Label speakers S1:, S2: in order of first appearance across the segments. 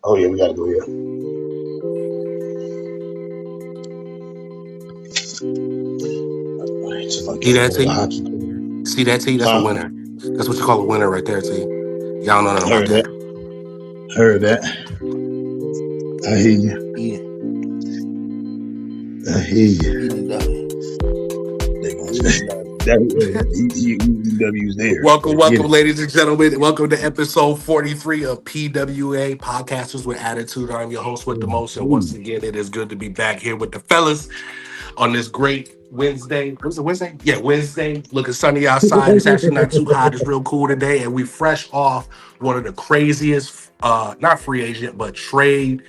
S1: Oh yeah, we gotta go here. All right, so I
S2: See
S1: gotta
S2: that
S1: go to the
S2: T?
S1: hockey.
S2: See that T? That's a
S1: Huh?
S2: winner. That's what you call a winner right there, T. Y'all don't know nothing about
S1: Heard that.
S2: that.
S1: Heard that. I hear you.
S3: Yeah,
S1: I hear you.
S3: easy W.
S1: They gonna
S3: Easy
S1: say
S3: W.
S1: that W's there.
S2: Welcome,
S1: Let's get
S2: welcome,
S1: it.
S2: ladies and gentlemen. Welcome to episode 43 of PWA Podcasters with Attitude. I'm your host with the most, and once again, it is good to be back here with the fellas on this great Wednesday. What is it, Wednesday? Yeah, Wednesday. Looking sunny outside. It's actually not too hot. It's real cool today, and we fresh off one of the craziest, not free agent, but trade.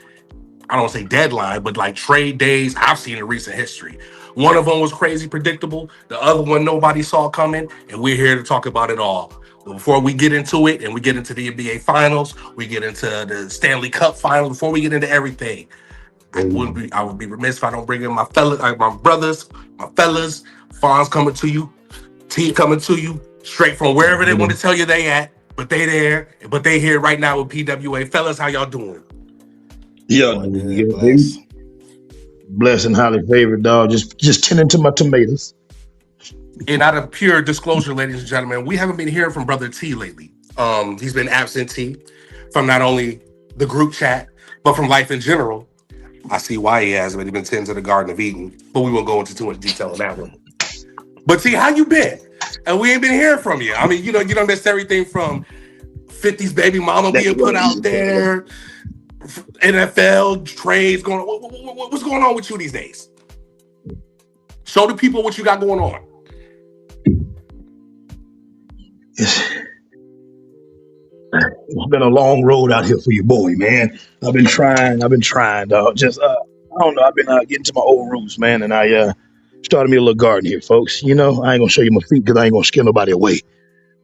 S2: I don't want to say deadline, but like trade days I've seen in recent history. One of them was crazy predictable. The other one nobody saw coming, and we're here to talk about it all. But before we get into it and we get into the NBA Finals, we get into the Stanley Cup Finals. Before we get into everything, I would be remiss if I don't bring in my fellas, my brothers, my fellas. Fonz coming to you, T coming to you, straight from wherever they want to tell you they at, but they there, but they here right now with PWA. Fellas, how y'all doing?
S1: Yeah,
S3: Doing
S1: yeah,
S3: good,
S1: baby.
S3: bless.
S1: Blessed and highly favored, dog. Just tending to my tomatoes.
S2: And out of pure disclosure, ladies and gentlemen, we haven't been hearing from Brother T lately. He's been absentee from not only the group chat, but from life in general. I see why he has, but he's been tending to the Garden of Eden. But we won't go into too much detail on that one. But T, how you been? And we ain't been hearing from you. I mean, you don't miss everything from 50's baby mama
S1: That's
S2: being put out
S1: right.
S2: there, NFL trades going on. What's going on with you these days? Show the people what you got going on.
S1: It's been a long road out here for your boy, man. I've been trying, dog. Just I don't know. I've been getting to my old roots, man, and I started me a little garden here, folks. You know, I ain't gonna show you my feet because I ain't gonna scare nobody away.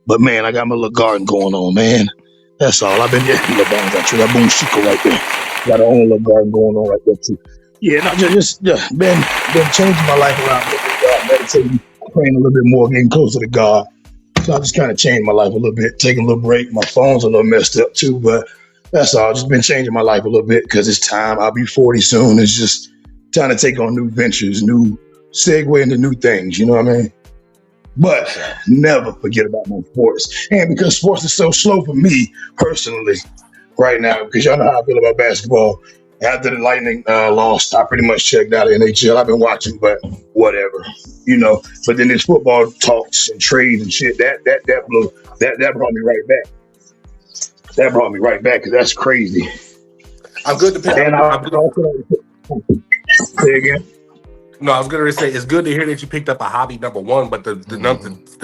S1: But man, I got my little garden going on, man. That's all. I've been there. Little bones out there. That boom chico right there. Got our own little garden going on right there too. Yeah, no, just been changing my life around, a little bit, God, meditating, praying a little bit more, getting closer to God. So I just kind of changed my life a little bit, taking a little break. My phone's a little messed up too, but that's all. Just been changing my life a little bit because it's time. I'll be 40 soon. It's just time to take on new ventures, new segue into new things. You know what I mean? But never forget about my sports. And because sports is so slow for me personally right now, because y'all know how I feel about basketball. After the Lightning lost, I pretty much checked out of NHL. I've been watching, but whatever, you know. But then this football talks and trades and shit. That brought me right back. That brought me right back because that's crazy.
S2: I'm good to pick.
S1: And I
S2: I'm good.
S1: also say again.
S2: No, I was going to say it's good to hear that you picked up a hobby, number one. But the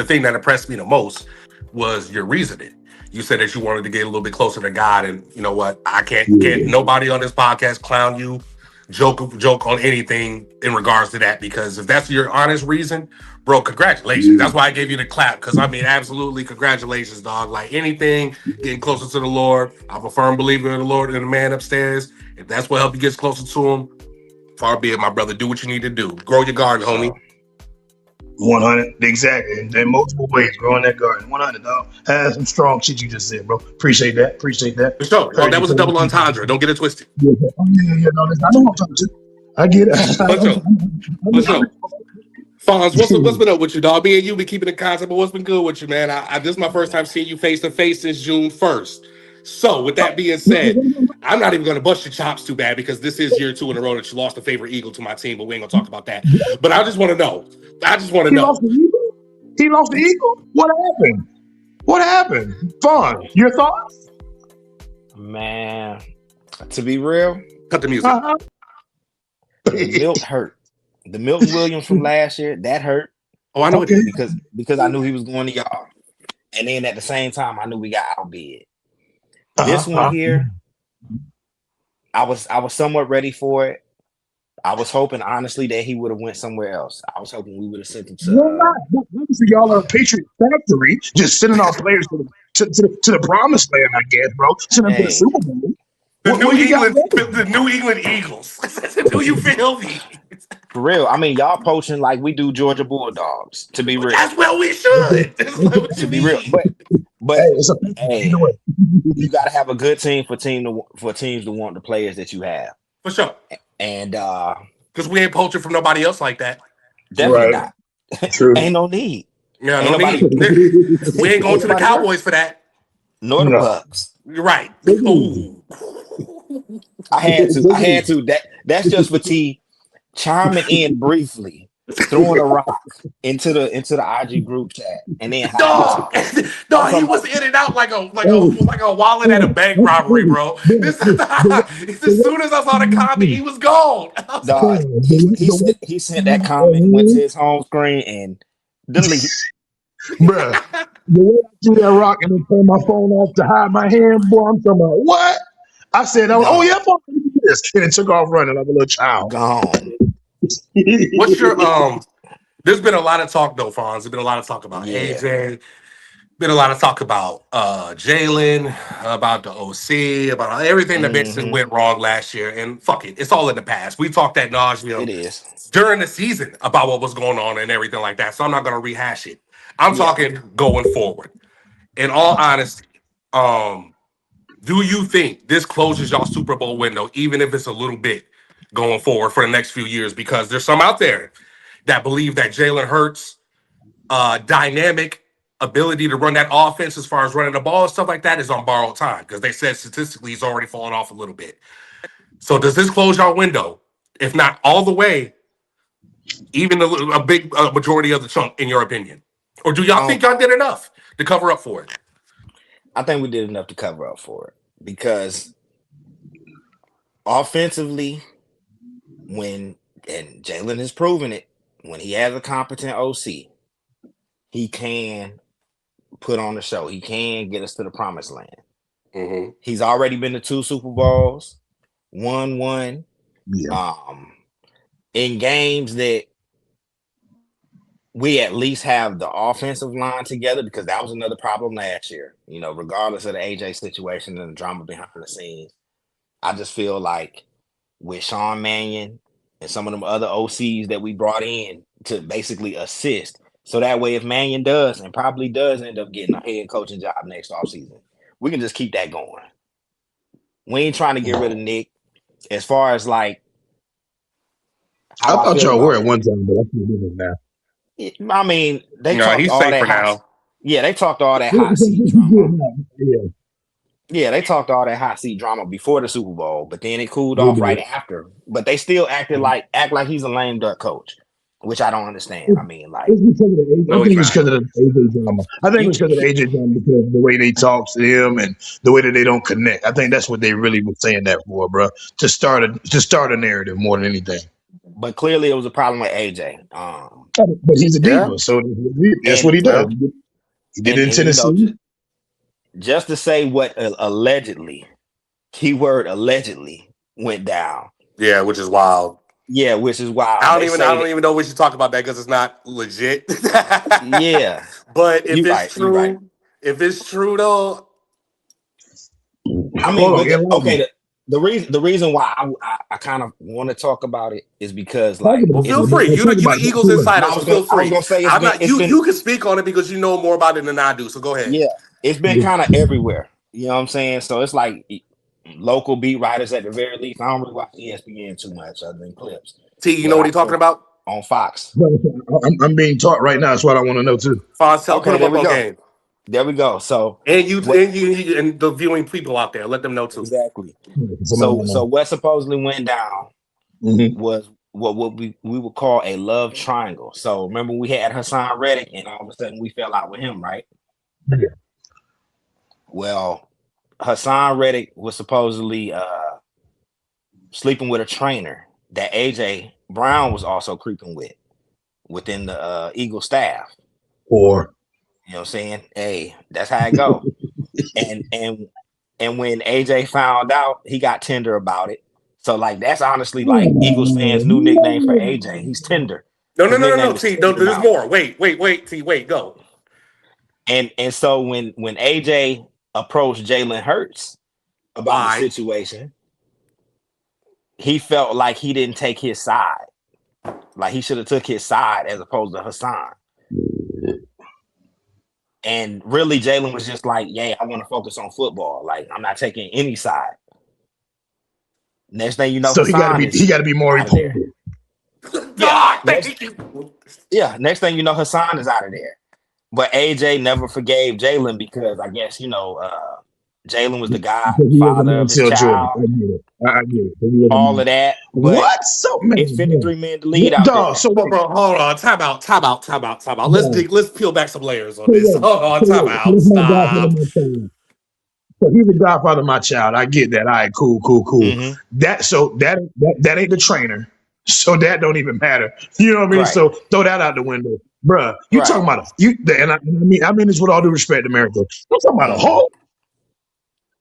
S2: thing that impressed me the most was your reasoning. You said that you wanted to get a little bit closer to God, and you know what? I can't
S1: Yeah.
S2: nobody on this podcast clown you, joke on anything in regards to that, because if that's your honest reason, bro, congratulations.
S1: Yeah.
S2: That's why I gave you the clap, because I mean, absolutely, congratulations, dog. Like anything, getting closer to the Lord. I'm a firm believer in the Lord and the man upstairs. If that's what help you get closer to Him, far be it, my brother. Do what you need to do. Grow your garden, homie.
S3: So,
S1: 100, exactly. And in multiple ways, growing that garden. 100, dog. That's some strong shit you just said, bro. Appreciate that. Appreciate that.
S2: For sure. Oh,
S1: Heard
S2: that
S1: you
S2: was a
S1: say
S2: double entendre. Don't get it twisted.
S1: yeah. Oh, yeah. No, listen, I know what I'm talking to. I get it.
S2: For sure. For sure. Fonz, what's been up with you, dog? Me and you been keeping in contact, but what's been good with you, man? This is my first time seeing you face to face since June 1st. So, with that being said, I'm not even going to bust your chops too bad because this is year 2 in a row that you lost a favorite Eagle to my team, but we ain't going to talk about that. But I just want to know.
S1: He lost the Eagle? He lost the Eagle? What happened? What happened? Fun. Your thoughts?
S3: man, to be real,
S2: Cut the music.
S1: Uh-huh.
S3: the milk hurt. The Milton Williams from last year, that hurt
S2: Oh, I know
S1: Okay.
S2: it.
S3: because I knew he was going to y'all. And then at the same time, I knew we got outbid.
S1: Uh-huh.
S3: This one here, I was somewhat ready for it. I was hoping honestly that he would have went somewhere else. I was hoping we would have sent him
S1: Why not?
S3: to
S1: Obviously, y'all are a Patriot factory, just sending our players to the promised land, I guess, bro. Send them to the
S3: hey,
S1: Super Bowl.
S2: The
S1: What
S2: New
S1: you got
S2: England,
S1: ready?
S2: the New England Eagles. Do you feel me?
S3: for real. I mean, y'all poaching like we do Georgia Bulldogs, to be real.
S2: That's what we should. That's what
S3: To
S2: you
S3: be real.
S2: mean.
S3: But
S1: Hey, it's a
S3: hey,
S1: either way.
S3: you got to have a good team for teams to want the players that you have,
S2: For sure.
S3: and
S2: Because we ain't poaching from nobody else like that.
S3: definitely
S1: Right.
S3: not.
S1: True.
S3: Ain't no need.
S2: Yeah,
S3: Ain't
S2: no
S3: nobody.
S2: need. We ain't going
S3: Ain't
S2: to the
S3: nobody hurt.
S2: Cowboys for that.
S3: Nor the
S1: No.
S3: Bucks.
S2: You're right.
S1: Take it easy.
S2: Ooh.
S3: I had to. I
S1: Take it
S3: had
S1: easy.
S3: to. That's just for T chiming in briefly, throwing a rock into the IG group chat, and then hiding
S2: Dog,
S3: something. I'm
S2: dog, he
S3: talking
S2: was
S3: about
S2: in and out like a like a
S1: Hey,
S2: like a wallet at a
S1: hey,
S2: bank
S1: that's
S2: robbery,
S1: crazy.
S2: bro. This
S1: The
S2: as soon as I saw the comment,
S1: way,
S2: he was gone. I was
S3: dog.
S2: like,
S1: Sam,
S3: He sent that comment, went to his home screen, and delete.
S1: bruh, the way I threw that rock and then turned my phone off to hide my hand, boy, I'm talking about what? I said, oh yeah,
S3: Gone.
S1: fuck this, and it took off running like a little child.
S3: Gone.
S2: what's your there's been a lot of talk though, Fonz. There's been a lot of talk about
S3: Yeah.
S2: AJ, been a lot of talk about Jalen, about the OC, about everything that basically
S3: Hmm.
S2: went wrong last year. And fuck it, it's all in the past. We talked at nauseum
S3: It is.
S2: during the season about what was going on and everything like that. So I'm not gonna rehash it. I'm
S3: Yeah.
S2: talking going forward. In all honesty, um, do you think this closes y'all Super Bowl window, even if it's a little bit going forward for the next few years? Because there's some out there that believe that Jalen Hurts' dynamic ability to run that offense as far as running the ball and stuff like that is on borrowed time because they said statistically he's already fallen off a little bit. So does this close y'all window? If not all the way, even a big majority of the chunk, in your opinion? Or do y'all
S3: Um,
S2: think y'all did enough to cover up for it?
S3: I think we did enough to cover up for it because offensively, when and Jalen has proven it, when he has a competent OC, he can put on the show. He can get us to the promised land.
S2: Mm-hmm.
S3: He's already been to two Super Bowls, won one.
S1: Yeah.
S3: Um, in games that we at least have the offensive line together because that was another problem last year. Regardless of the AJ situation and the drama behind the scenes, I just feel like with Sean Mannion and some of them other OCs that we brought in to basically assist. So that way, if Mannion does and probably does end up getting a head coaching job next offseason, we can just keep that going. We ain't trying to get rid of Nick. As far as like
S1: I
S3: how I
S1: thought
S3: feel
S1: y'all were
S3: about
S1: at one time, but I can't do it now.
S3: it, I mean, they
S2: No,
S3: talked
S2: he's
S3: all
S2: safe
S3: that
S2: for
S3: hot.
S2: now.
S3: Yeah, they talked all that
S1: What
S3: hot
S1: you
S3: seat
S1: good
S3: drama.
S1: now? Yeah,
S3: Yeah, they talked all that hot seat drama before the Super Bowl, but then it cooled
S1: they
S3: off right
S1: did.
S3: after. But they still act like he's a lame duck coach, which I don't understand. I mean, like
S1: It's because of the AJ. I
S2: No, he's
S1: think it's
S2: not.
S1: because of the AJ drama. I think
S3: you,
S1: it's because of the AJ drama because the way they talk to him and the way that they don't connect. I think that's what they really were saying that for, bro. To start a narrative more than anything.
S3: but clearly it was a problem with AJ.
S1: But he's a
S2: Yeah.
S1: diva, so that's
S3: And
S1: what he does.
S2: Well,
S1: He did
S3: and
S1: it in
S3: and
S1: Tennessee.
S3: just to say what allegedly, keyword allegedly went down.
S2: yeah, which is wild.
S3: Yeah, which is wild. They
S2: I
S3: say
S2: don't
S3: that.
S2: even know we should talk about that because it's not legit.
S3: Yeah,
S2: But if
S3: you
S2: it's
S3: right. You right.
S2: true, if it's true though,
S3: I mean,
S1: Hold on,
S3: but okay.
S1: enlighten me.
S3: The reason why I kind of want to talk about it is because
S1: Talk
S3: like
S1: about
S2: well,
S1: it,
S2: feel
S3: it's
S1: man.
S2: free.
S1: Talk
S2: You
S1: about
S2: the
S1: it.
S2: Eagles
S1: Go ahead.
S2: insider,
S3: no,
S2: so feel
S3: I was
S2: free.
S3: gonna say
S2: I'm not
S3: it's been
S2: you can speak on it because you know more about it than I do. So go ahead.
S3: yeah, it's been kind of everywhere. You know what I'm saying? So it's like local beat writers at the very least. I don't really watch ESPN too much other than clips,
S2: T, you know
S3: but
S2: what
S3: I
S2: he's talking
S3: know
S2: about?
S3: on Fox.
S1: I'm being taught right now. That's what I want to know too.
S2: Fonz, tell put
S3: Okay,
S2: him
S3: there
S2: up
S3: we
S2: on
S3: go.
S2: game.
S3: There we go. So what
S2: And you and the viewing people out there, let them know too.
S3: exactly?
S1: Somebody
S3: So
S1: want to
S3: so
S1: know.
S3: what supposedly went down
S1: Mm-hmm.
S3: was what we would call a love triangle. So remember we had Hassan Reddick, and all of a sudden we fell out with him, right?
S1: Yeah.
S3: Well, Hassan Reddick was supposedly sleeping with a trainer that AJ Brown was also creeping with within the Eagle staff.
S1: Or
S3: You know what I'm saying? Hey, that's how it go. And when AJ found out, he got tender about it. So like that's honestly like Eagles fans' new nickname for AJ. He's tender.
S2: No, no,
S3: His
S2: no, no,
S3: nickname
S2: no.
S3: is
S2: T, no,
S3: Tender
S2: there's
S3: Mouth.
S2: more. Wait, T, wait, go.
S3: And so when AJ approached Jalen Hurts about the
S2: Why?
S3: situation, he felt like he didn't take his side. Like he should have took his side as opposed to Hassan. And really, Jalen was just like, "Yeah, I want to focus on football. Like, I'm not taking any side." Next thing you know,
S1: So
S3: Hassan
S1: he
S3: is
S1: got to be more
S3: out of there.
S1: important.
S3: Yeah.
S2: God,
S3: Next,
S2: thank you.
S3: yeah. Next thing you know, Hassan is out of there. But AJ never forgave Jalen because I guess Jalen was the
S1: Because he was a
S3: godfather of his
S1: Montel Jordan.
S3: child,
S1: I get it. I get it. 'Cause he was a
S3: all
S1: Mon-
S3: of that. But
S1: What? So
S3: it's
S1: man, bro.
S3: 53 men to lead
S1: What
S3: out
S1: dog?
S3: there.
S1: So
S2: Bro,
S1: wait,
S2: bro, hold on. Time out. Time out. Time out. Time out. Let's
S1: dog.
S2: dig. Let's peel back some layers on
S1: So
S2: this.
S1: wait,
S2: Hold on.
S1: so
S2: Time
S1: wait. So
S2: out.
S1: this my godfather,
S2: Stop.
S1: my child. So he's the godfather of my child. I get that. All right, cool, cool, cool.
S3: Hmm.
S1: That ain't the trainer. So that don't even matter. You know what I mean?
S3: Right.
S1: So throw that out the window, bruh. You talking
S3: Right.
S1: about I mean this with all due respect, America. You talking about a
S3: Hmm.
S1: hoe?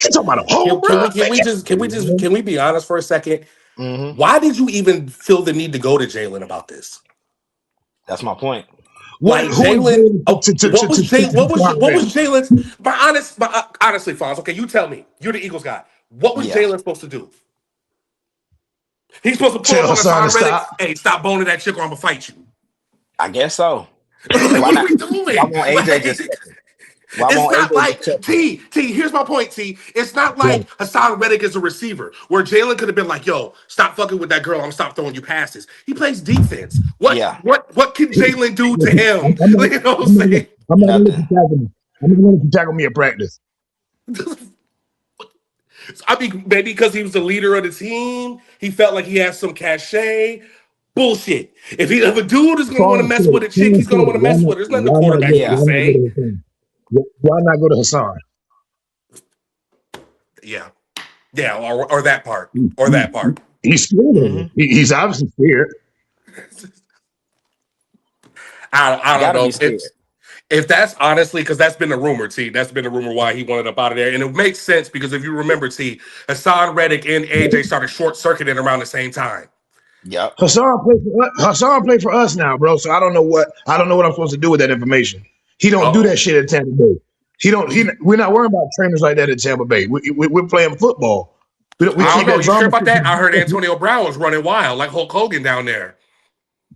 S1: You talking about a hoe,
S2: Can we
S1: bruh?
S2: can
S1: Man,
S2: we
S1: get
S2: just
S1: out of here, man.
S2: can we be honest for a second?
S3: Hmm.
S2: Why did you even feel the need to go to Jalen about this?
S3: That's my point.
S2: Like
S1: Who is
S2: Jalen,
S1: Jalen
S2: oh, what was Jay?
S1: to
S2: What was
S1: ready?
S2: Jalen's? Honestly, Fonz. Okay, you tell me. You're the Eagles guy. What was
S3: Yeah.
S2: Jalen supposed to do? He's supposed to pull
S1: Tell
S2: up on
S1: Hassan to
S2: Hassan Reddick.
S1: stop.
S2: Hey, stop boning that chick, or I'm gonna fight you.
S3: I guess so.
S2: Like,
S3: Why
S2: what are
S3: not?
S2: we
S3: Why
S2: doing?
S3: won't AJ just
S2: Like,
S3: check him? Why
S2: it's
S3: won't
S2: not
S3: AJ just
S2: like
S3: check him?
S2: T. Here's my point. T. It's not
S1: Yeah.
S2: like Hassan Reddick is a receiver where Jalen could have been like, "Yo, stop fucking with that girl. I'm gonna stop throwing you passes." He plays defense.
S3: Yeah.
S2: What can Jalen do to him?
S1: I'm not,
S2: You know what I'm
S1: I'm not,
S2: saying?
S1: I'm not gonna let you
S3: Nothing.
S1: tackle me. I'm not gonna let you tackle me at practice.
S2: I mean, maybe because he was the leader of the team, he felt like he had some cachet. Bullshit. If a dude is gonna want to
S1: Paul
S2: mess
S1: said
S2: with
S1: it.
S2: a chick,
S1: Paul
S2: he's
S1: said
S2: gonna
S1: it.
S2: want to mess with her. There's nothing the quarterback need to
S3: Yeah.
S1: Why not go to
S2: say.
S1: Hassan? Why not go to Hassan?
S2: Yeah, yeah, or that part,
S1: He,
S2: or
S1: he,
S2: that part.
S1: he's scared of
S3: Hmm.
S1: it. He's obviously scared.
S2: I don't
S3: Got to
S2: know
S3: be
S2: if
S3: scared.
S2: that's honestly because that's been the rumor. T. That's been the rumor why he wanted up out of there, and it makes sense because if you remember, T. Hassan Reddick and AJ started short circuiting around the same time.
S3: Yep.
S1: Hassan played for us now, bro. So I don't know what I'm supposed to do with that information. He
S2: Uh
S1: don't do that
S2: oh.
S1: shit at Tampa Bay. He don't. We're not worrying about trainers like that at Tampa Bay. We're playing football. We
S2: I don't
S1: keep
S2: know.
S1: that
S2: You sure
S1: drama.
S2: about that? I heard Antonio Brown was running wild like Hulk Hogan down there.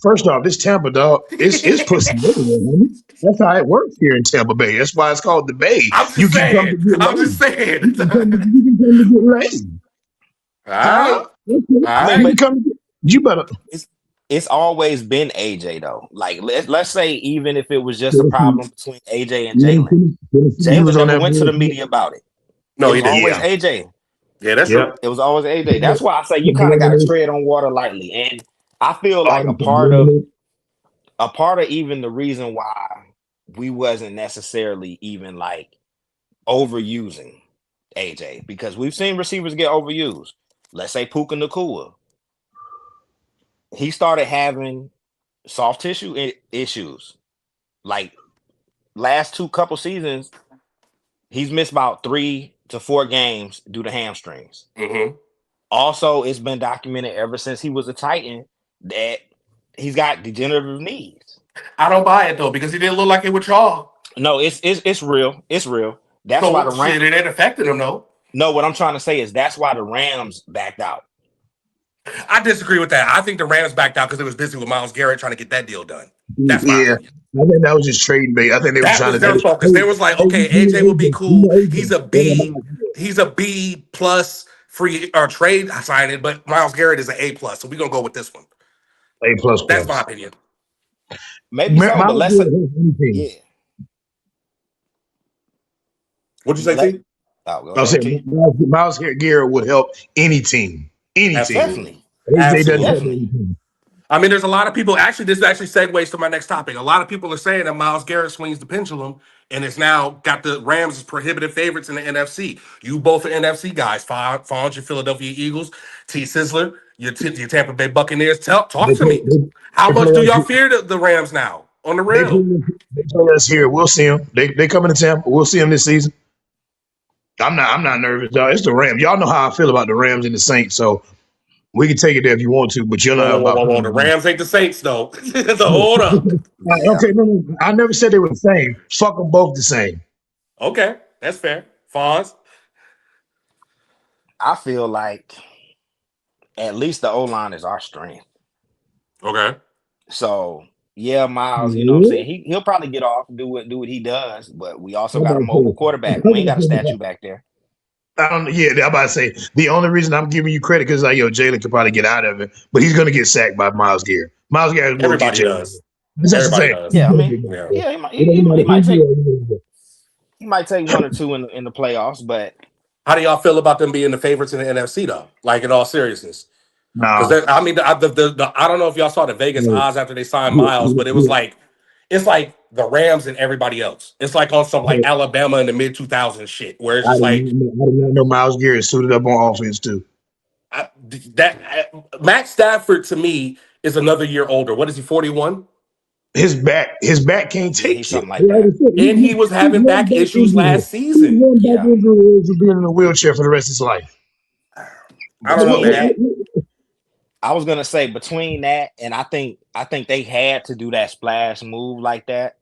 S1: First off, this Tampa dog, it's pussy everywhere, homie. That's how it works here in Tampa Bay. That's why it's called the Bay.
S2: I'm
S1: You
S2: just
S1: can come to
S2: saying.
S1: get
S2: I'm just
S1: laid.
S2: saying.
S1: You can come to get laid.
S2: All
S1: Huh?
S2: right.
S1: Okay.
S3: I
S2: All
S3: mean,
S1: You
S2: right.
S1: can
S3: but
S1: come. You better.
S3: it's it's always been AJ though. Like let's say even if it was just a
S1: Tennessee,
S3: problem between AJ and
S1: you mean
S3: Jalen,
S1: Tennessee? He
S3: Jalen
S1: was on
S3: never
S1: that
S3: went to the
S1: bullshit.
S3: media about it.
S2: No,
S3: It
S2: he
S3: was
S2: didn't.
S3: always
S1: Yeah.
S3: AJ.
S2: Yeah, that's
S1: Yep.
S2: true.
S3: It was always AJ. That's
S1: All
S3: why I say you kind of got to tread on water lightly. And I feel like
S1: the
S3: a part of even the reason why we wasn't necessarily even like overusing AJ because we've seen receivers get overused. Let's say Puka Nakua. He started having soft tissue issues. Like last two couple seasons, he's missed about 3 to 4 games due to hamstrings.
S2: Hmm.
S3: Also, it's been documented ever since he was a Titan that he's got degenerative knees.
S2: I don't buy it though because he didn't look like it with y'all.
S3: No, it's real. It's real. That's why
S2: So
S3: the Ram.
S2: shit, it ain't affected him though.
S3: No, what I'm trying to say is that's why the Rams backed out.
S2: I disagree with that. I think the Rams backed out because they was busy with Miles Garrett trying to get that deal done. That's my
S1: Yeah.
S2: opinion.
S1: I think that was just trading bait. I think they were
S2: That
S1: trying
S2: was
S1: to
S2: their
S1: do.
S2: focus. They
S1: Hey,
S2: was like,
S1: hey,
S2: okay,
S1: you
S2: AJ
S1: know
S2: will be
S1: AJ. You
S2: cool.
S1: know AJ.
S2: He's a B plus free or trade signing, but Miles Garrett is an A plus. So we're gonna go with this one.
S1: A plus
S2: That's my
S1: plus.
S2: opinion.
S3: Maybe so, but
S1: Miles
S3: let's say,
S1: Garrett helps anything.
S3: yeah.
S2: What'd you say,
S3: Let
S2: T?
S3: go
S1: I
S3: ahead,
S1: said
S3: T.
S1: Miles Garrett would help any team. Any team.
S2: Absolutely.
S3: Definitely,
S1: AJ doesn't help
S2: Absolutely.
S3: definitely.
S1: any team.
S2: I mean, there's a lot of people. Actually, this actually segues to my next topic. A lot of people are saying that Miles Garrett swings the pendulum, and it's now got the Rams as prohibitive favorites in the NFC. You both are NFC guys. Fonz, your Philadelphia Eagles. T. Sizzler, your Tampa Bay Buccaneers. Talk
S1: They
S2: to
S1: play.
S2: me. How
S1: They
S2: much
S1: play
S2: do
S1: us.
S2: y'all fear the Rams now? On the
S1: They play.
S2: real.
S1: They play us here. We'll see them. They coming to Tampa. We'll see them this season. I'm not nervous, dog. It's the Rams. Y'all know how I feel about the Rams and the Saints, so we can take it there if you want to. But you know how about
S2: Whoa. The Rams ain't the Saints, though. So hold up.
S3: Yeah,
S1: okay, no. I never said they were the same. Fuck them both the same.
S2: Okay, that's fair. Fonz.
S3: I feel like at least the O line is our strength.
S2: Okay.
S3: So Yeah, Miles, you know what I'm
S1: Yeah.
S3: saying? He'll probably get off, do what he does, but we also
S1: I'm
S3: got a
S1: about
S3: mobile
S1: to
S3: quarterback. We ain't got a
S1: say,
S3: statue back there.
S1: yeah, I'm about to say the only reason I'm giving you credit because like Jalen could probably get out of it, but he's gonna get sacked by Miles Garrett. Miles Garrett will get
S2: Everybody
S1: Jalen.
S2: does.
S1: That's just the
S2: Everybody
S1: same.
S2: does.
S3: Yeah, I mean,
S2: Yeah.
S3: yeah,
S1: It doesn't matter
S3: he
S1: who
S3: might
S1: you
S3: take
S1: are. You know,
S3: one or two in the playoffs, but
S2: How do y'all feel about them being the favorites in the NFC though? Like in all seriousness, because
S1: nah,
S2: I mean, I don't know if y'all saw the Vegas
S1: no.
S2: odds after they signed Miles, but it was like it's like the Rams and everybody else. It's like on some like Alabama in the mid 2000s shit, where it's just like
S1: I did not know Miles Garrett suited up on offense too.
S2: Matt Stafford to me is another year older. What is he? 41,
S1: His back can't
S3: yeah, he's
S1: take you.
S3: something like
S1: Like I
S3: that.
S1: said,
S2: and he was
S1: he's
S2: having
S1: one
S2: back
S1: back
S2: issues
S1: injury.
S2: last
S1: He's
S2: season.
S1: one back
S3: Yeah.
S1: injury away from being in a wheelchair for the rest of his life.
S2: I don't know,
S3: Between
S2: man.
S3: that, I was gonna say between that and I think they had to do that splash move like that.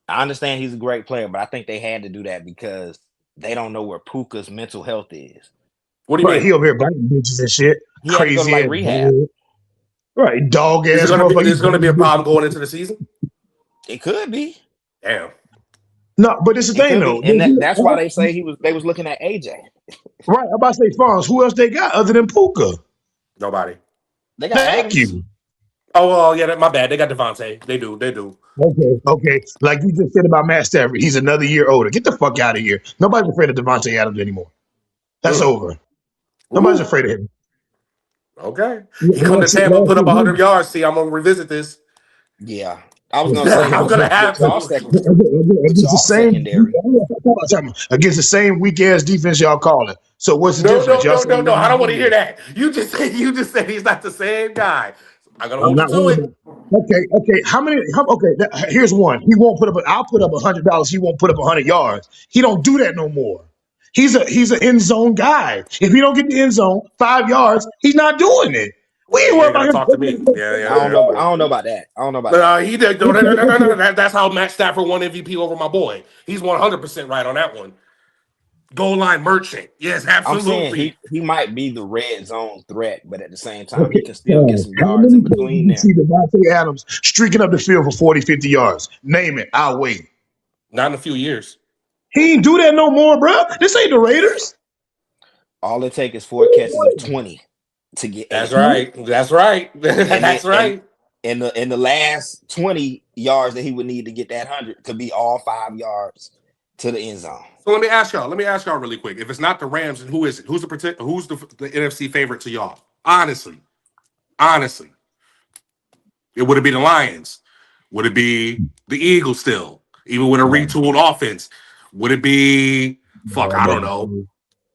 S3: I understand he's a great player, but I think they had to do that because they don't know where Puka's mental health is.
S2: What do you
S1: Right, he
S2: mean?
S1: over here biting bitches and shit.
S3: He had to go to
S1: Crazy
S3: like
S1: ass
S3: rehab.
S1: dog. Right, dog
S2: Is it
S1: ass
S2: gonna be?
S1: motherfucker. He
S2: Is it gonna be a
S1: biting
S2: problem
S1: bitches.
S2: going into the season?
S3: It could be.
S2: Damn,
S1: No, but it's the
S3: It
S1: thing
S3: could
S1: though.
S3: be. And that's why they was looking at AJ.
S1: Right, I'm about to say Fonz. Who else they got other than Puka?
S2: nobody.
S3: They got
S1: Thank
S3: Adams.
S1: you.
S2: Oh, well, yeah, my bad. They got Devontae. They do. They do.
S1: Okay. Like you just said about Matt Stafford, he's another year older. Get the fuck out of here. Nobody's afraid of Devontae Adams anymore. That's
S2: Ugh.
S1: over. Nobody's
S2: Ooh.
S1: afraid of him.
S2: Okay. He come to
S1: Last,
S2: Tampa,
S1: last
S2: put up
S1: year,
S2: 100 yards. See, I'm gonna revisit this.
S3: Yeah. I was gonna say
S2: I'm
S3: with
S2: gonna
S3: your with
S2: have
S3: y'all
S2: to.
S3: second with
S1: against the
S3: y'all
S1: same
S3: secondary.
S1: against the same weak ass defense y'all calling. So what's the
S2: No,
S1: difference?
S2: no,
S1: Y'all
S2: no,
S1: saying
S2: no, no. I don't want to hear
S1: he's
S2: that. You just said he's not the same guy. I'm gonna
S1: I'm
S2: hold you
S1: not
S2: to
S1: worried
S2: it.
S1: about. Okay. How many? Okay, here's one. He won't put up. I'll put up $100. He won't put up 100 yards. He don't do that no more. He's an end zone guy. If he don't get the end zone 5 yards, he's not doing it. We
S2: Yeah,
S1: ain't
S2: you
S1: worried
S2: ain't
S1: about
S2: gotta
S1: him.
S2: talk to me. Yeah,
S3: I
S2: yeah,
S3: don't
S2: yeah.
S3: know. I don't know about that. I don't know about that.
S2: He did. No, no, no, no, no, no. That's how Matt Stafford won MVP over my boy. He's 100% right on that one. Goal line merchant. Yes,
S3: I'm saying
S2: absolutely.
S3: he might be the red zone threat, but at the same time, he
S1: Okay,
S3: can still get some
S1: how
S3: yards
S1: many
S3: in
S1: times did
S3: between
S1: you
S3: there.
S1: see Devontae Adams streaking up the field for 40, 50 yards? Name it. I'll wait.
S2: Not in a few years.
S1: He ain't do that no more, bro. This ain't the Raiders.
S3: All it takes is 4 catches of 20 to get
S2: That's
S3: 80.
S2: right. That's right.
S3: And
S2: That's
S3: it and
S2: right.
S3: in the last 20 yards that he would need to get that 100 could be all 5 yards to the end zone.
S2: So let me ask y'all. Let me ask y'all really quick. If it's not the Rams, then who is it? Who's the NFC favorite to y'all? Honestly, it would it be the Lions? Would it be the Eagles still, even with a retooled offense? Would it be fuck? I don't know.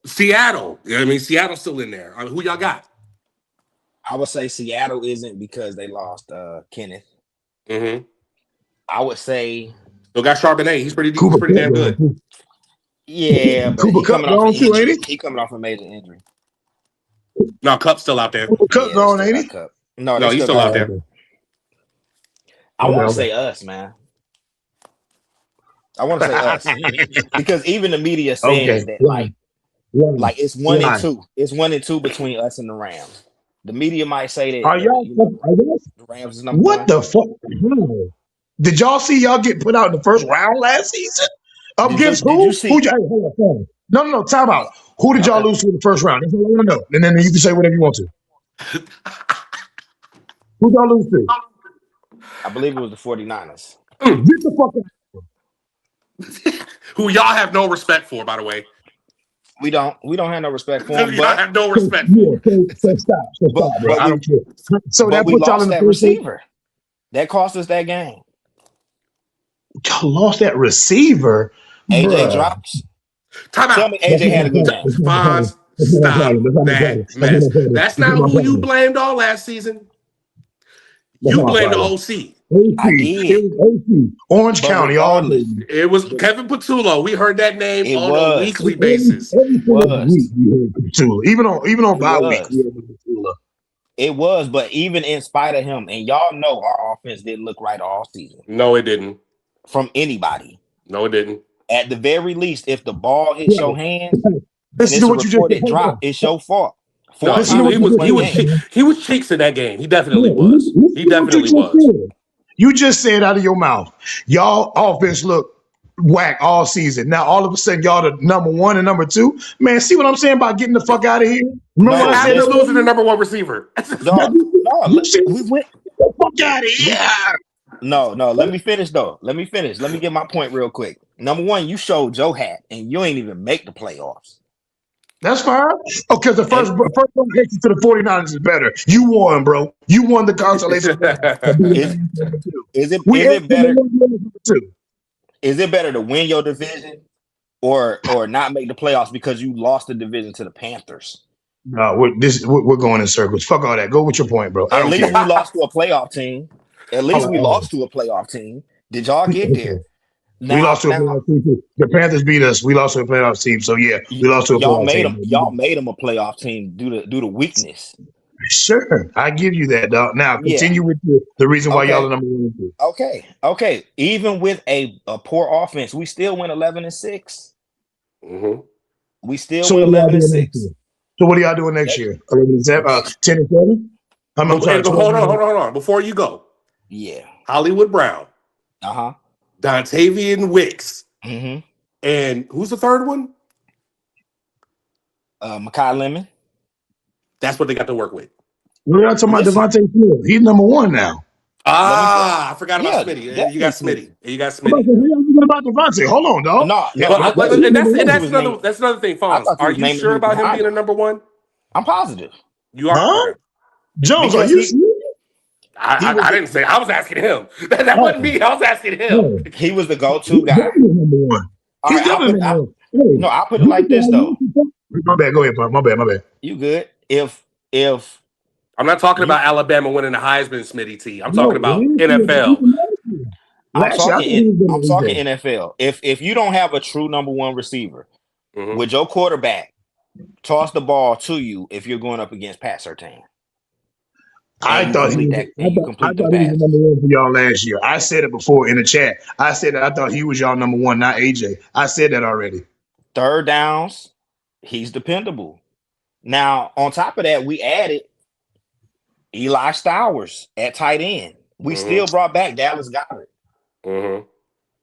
S2: Seattle. You know what I mean? Seattle's still in there. I mean, who y'all got?
S3: I would say Seattle isn't because they lost Kenneth.
S2: Mm-hmm.
S3: I would say
S2: Still got Charbonnet. He's pretty. He's
S1: Cooper
S2: pretty
S1: Cup
S2: damn
S1: gone
S2: good.
S1: too.
S3: yeah, but
S1: Cooper
S3: he
S1: Cup
S3: coming off an
S1: gone too, ain't
S3: injury.
S1: he?
S3: He coming off a major injury.
S2: No, Cup's still out there.
S1: Cooper Cup
S3: Yeah, they
S1: gone,
S3: still
S1: ain't
S3: got
S1: he?
S3: Cup. No, they
S2: No, he's
S3: still
S2: still
S3: got
S2: out
S3: Cup.
S2: there.
S1: Okay.
S3: I want to
S1: Okay.
S3: say us, man. I want to say us because even the media
S1: Okay.
S3: says that
S1: Why? Why?
S3: like it's one and
S1: Why?
S3: two. It's 1-2 between us and the Rams. The media might say that
S1: Are y'all? Are y'all?
S3: the Rams is number
S1: What
S3: one.
S1: the fuck? How? Did y'all see y'all get put out in the first round last season? Up against
S3: Did you
S1: who? Who?
S3: see?
S1: Hey, hold on. No. Time out. Who did y'all
S3: Okay,
S1: lose to in the first round? That's all I want to know. And then you can say whatever you want to. Who y'all lose to?
S3: I believe it was the 49ers.
S1: Get the fuck out.
S2: Who y'all have no respect for, by the way.
S3: We don't have no respect for them,
S2: Y'all have no
S1: So,
S2: respect
S1: yeah,
S2: for.
S1: so stop. So
S3: but
S1: stop, bro.
S3: but
S1: I
S3: we
S1: don't care. So
S3: but
S1: that
S3: we
S1: put y'all in
S3: lost
S1: the
S3: that
S1: first one?
S3: receiver. That cost us that game.
S1: Y'all lost that receiver,
S3: AJ
S1: bruh.
S3: drops.
S2: Time
S3: Tell
S2: out.
S3: me
S1: That's
S3: AJ
S1: not
S3: had
S1: my
S3: a good
S1: problem.
S3: game.
S1: That's not my problem.
S2: Fonz,
S1: That's not my
S2: stop
S1: problem. That's not my problem.
S2: that
S1: That's not
S2: mess.
S1: my problem.
S2: That's
S1: That's not
S2: not
S1: my
S2: who you
S1: problem.
S2: blamed all last season.
S1: That's
S2: You
S1: not my
S2: blamed the
S1: problem.
S2: OC.
S3: I
S1: OC. It
S3: did,
S1: was OC. Orange
S3: but
S1: County all day.
S3: regardless,
S2: It was
S3: the,
S2: Kevin Patullo. We heard that name
S3: it
S2: on a
S3: was
S2: weekly basis.
S1: Every
S3: it
S1: single week
S3: was
S1: we heard Petula. Even on
S3: it
S1: bye week we
S3: was
S1: heard Petula.
S3: it was. But even in spite of him, and y'all know our offense didn't look right all season
S2: No, it didn't.
S3: from anybody.
S2: No, it didn't.
S3: At the very least, if the ball hits your
S1: Right.
S3: hands and
S1: Listen to
S3: it's a
S1: what you just said.
S3: reported
S1: Hold
S3: drop,
S1: on.
S3: it's your fault. Four
S2: No,
S1: Listen to
S2: he
S1: what
S3: times
S2: he
S3: we
S1: you
S2: was
S1: just
S3: won
S2: he
S3: the
S2: was
S1: said,
S3: game.
S2: che-
S1: man.
S2: he was cheeks in that game. He definitely
S1: Hold on.
S2: was.
S1: Listen
S2: He
S1: to what you
S2: definitely
S1: just
S2: was.
S1: said. You just said out of your mouth, y'all offense look whack all season. Now all of a sudden y'all the number one and number two. Man, see what I'm saying about getting the fuck out of here? Remember
S2: What
S1: what I
S3: No,
S1: said
S2: happened
S3: listen,
S2: losing the
S1: earlier?
S2: number one receiver?
S3: no,
S1: You see,
S3: we went.
S1: get the fuck out of
S3: We
S1: here.
S3: no. Let me finish though. Let me finish. Let me get my point real quick. Number one, you showed Joe hat, and you ain't even make the playoffs.
S1: That's fine. Oh, because the
S3: And
S1: first one exit to the 49ers is better. You won, bro. You won the consolation prize for being
S3: is
S1: number two.
S3: is it
S1: We
S3: is
S1: exit
S3: it
S1: number
S3: better?
S1: one, you number two.
S3: Is it better to win your division or not make the playoffs because you lost the division to the Panthers?
S1: No, we're going in circles. Fuck all that. Go with your point, bro. I
S3: At
S1: don't
S3: least
S1: care.
S3: we lost to a playoff team. At least we
S1: Oh,
S3: lost to a playoff team. Did y'all get there?
S1: okay. We
S3: Now,
S1: lost to a
S3: now
S1: playoff team too. The Panthers beat us. We lost to a playoff team. So yeah, we lost to a
S3: y'all
S1: playoff
S3: made
S1: team.
S3: them. Y'all made them a playoff team due to weakness.
S1: Sure, I give you that, dog. Now
S3: Yeah.
S1: continue with the reason why y'all are
S3: Okay.
S1: number one and two.
S3: Okay. Even with a poor offense, we still went 11-6.
S2: Hmm.
S3: We still
S1: So
S3: went
S1: what are y'all
S3: 11 and
S1: doing next year?
S3: 6.
S1: So what are y'all doing next
S3: Next,
S1: year? 11 and 7,
S3: next,
S1: 10 and 7? I'm
S2: But,
S1: sorry,
S2: but
S1: 12
S2: hold on,
S1: and
S2: hold on, hold on. Before you go,
S3: yeah.
S2: Hollywood Brown,
S3: Uh-huh.
S2: Dontavian Wicks,
S3: Mm-hmm.
S2: and who's the third one?
S3: Makai Lemon.
S2: That's what they got to work with.
S1: We're not talking about
S3: Listen,
S1: Devontae Smith. He's number one now.
S3: let me say,
S2: Ah, I forgot about
S3: yeah,
S2: Smitty. And you got
S3: definitely
S2: Smitty.
S3: Smitty.
S2: And you got
S1: I'm about to
S2: Smitty.
S1: say, who y'all thinking about Devontae? Hold on, dog.
S3: No,
S1: Yeah,
S3: no,
S2: But
S3: I
S1: that,
S3: thought
S1: he's
S2: and
S1: number
S3: I thought he
S2: that's
S3: was
S1: one.
S3: naming
S2: another thing,
S3: I
S2: Fonz.
S3: thought he
S2: Are
S3: was
S2: you
S3: naming
S2: sure
S3: who
S2: about him
S3: behind
S2: being a
S3: him.
S2: number one?
S3: I'm positive
S2: You are
S1: Huh?
S2: okay.
S1: Jones, are
S3: because
S1: you
S3: he
S1: serious?
S3: he was
S2: I
S3: the
S2: didn't say. I was asking him. That wasn't
S1: Oh,
S2: me. I was asking him.
S1: no.
S3: he was the go-to
S1: He's
S3: guy.
S1: definitely number one.
S3: All
S1: He's
S3: right,
S1: definitely number one. Hey,
S3: no, I'll put it
S1: you can
S3: like
S1: say
S3: this
S1: all you
S3: though.
S1: want to. My bad. Go ahead, Pop. My bad. My bad.
S3: You good? If
S2: I'm not talking
S3: you
S2: about Alabama winning the Heisman, Smitty T. I'm talking
S1: No,
S2: about
S1: last year,
S2: NFL.
S1: even last year. Last year, I thought he was
S3: I'm
S1: better
S3: talking
S1: than AJ.
S3: NFL. If you don't have a true number one receiver,
S2: Hmm.
S3: would your quarterback toss the ball to you if you're going up against Pat Surtain and
S1: I thought he was. I
S3: complete them
S1: thought he was the number
S3: passes?
S1: one for y'all last year. I said it before in the chat. I said that I thought he was y'all number one, not AJ. I said that already.
S3: Third downs, he's dependable. Now, on top of that, we added Eli Stowers at tight end. We
S2: Hmm.
S3: still brought back Dallas Goddard.
S2: Hmm.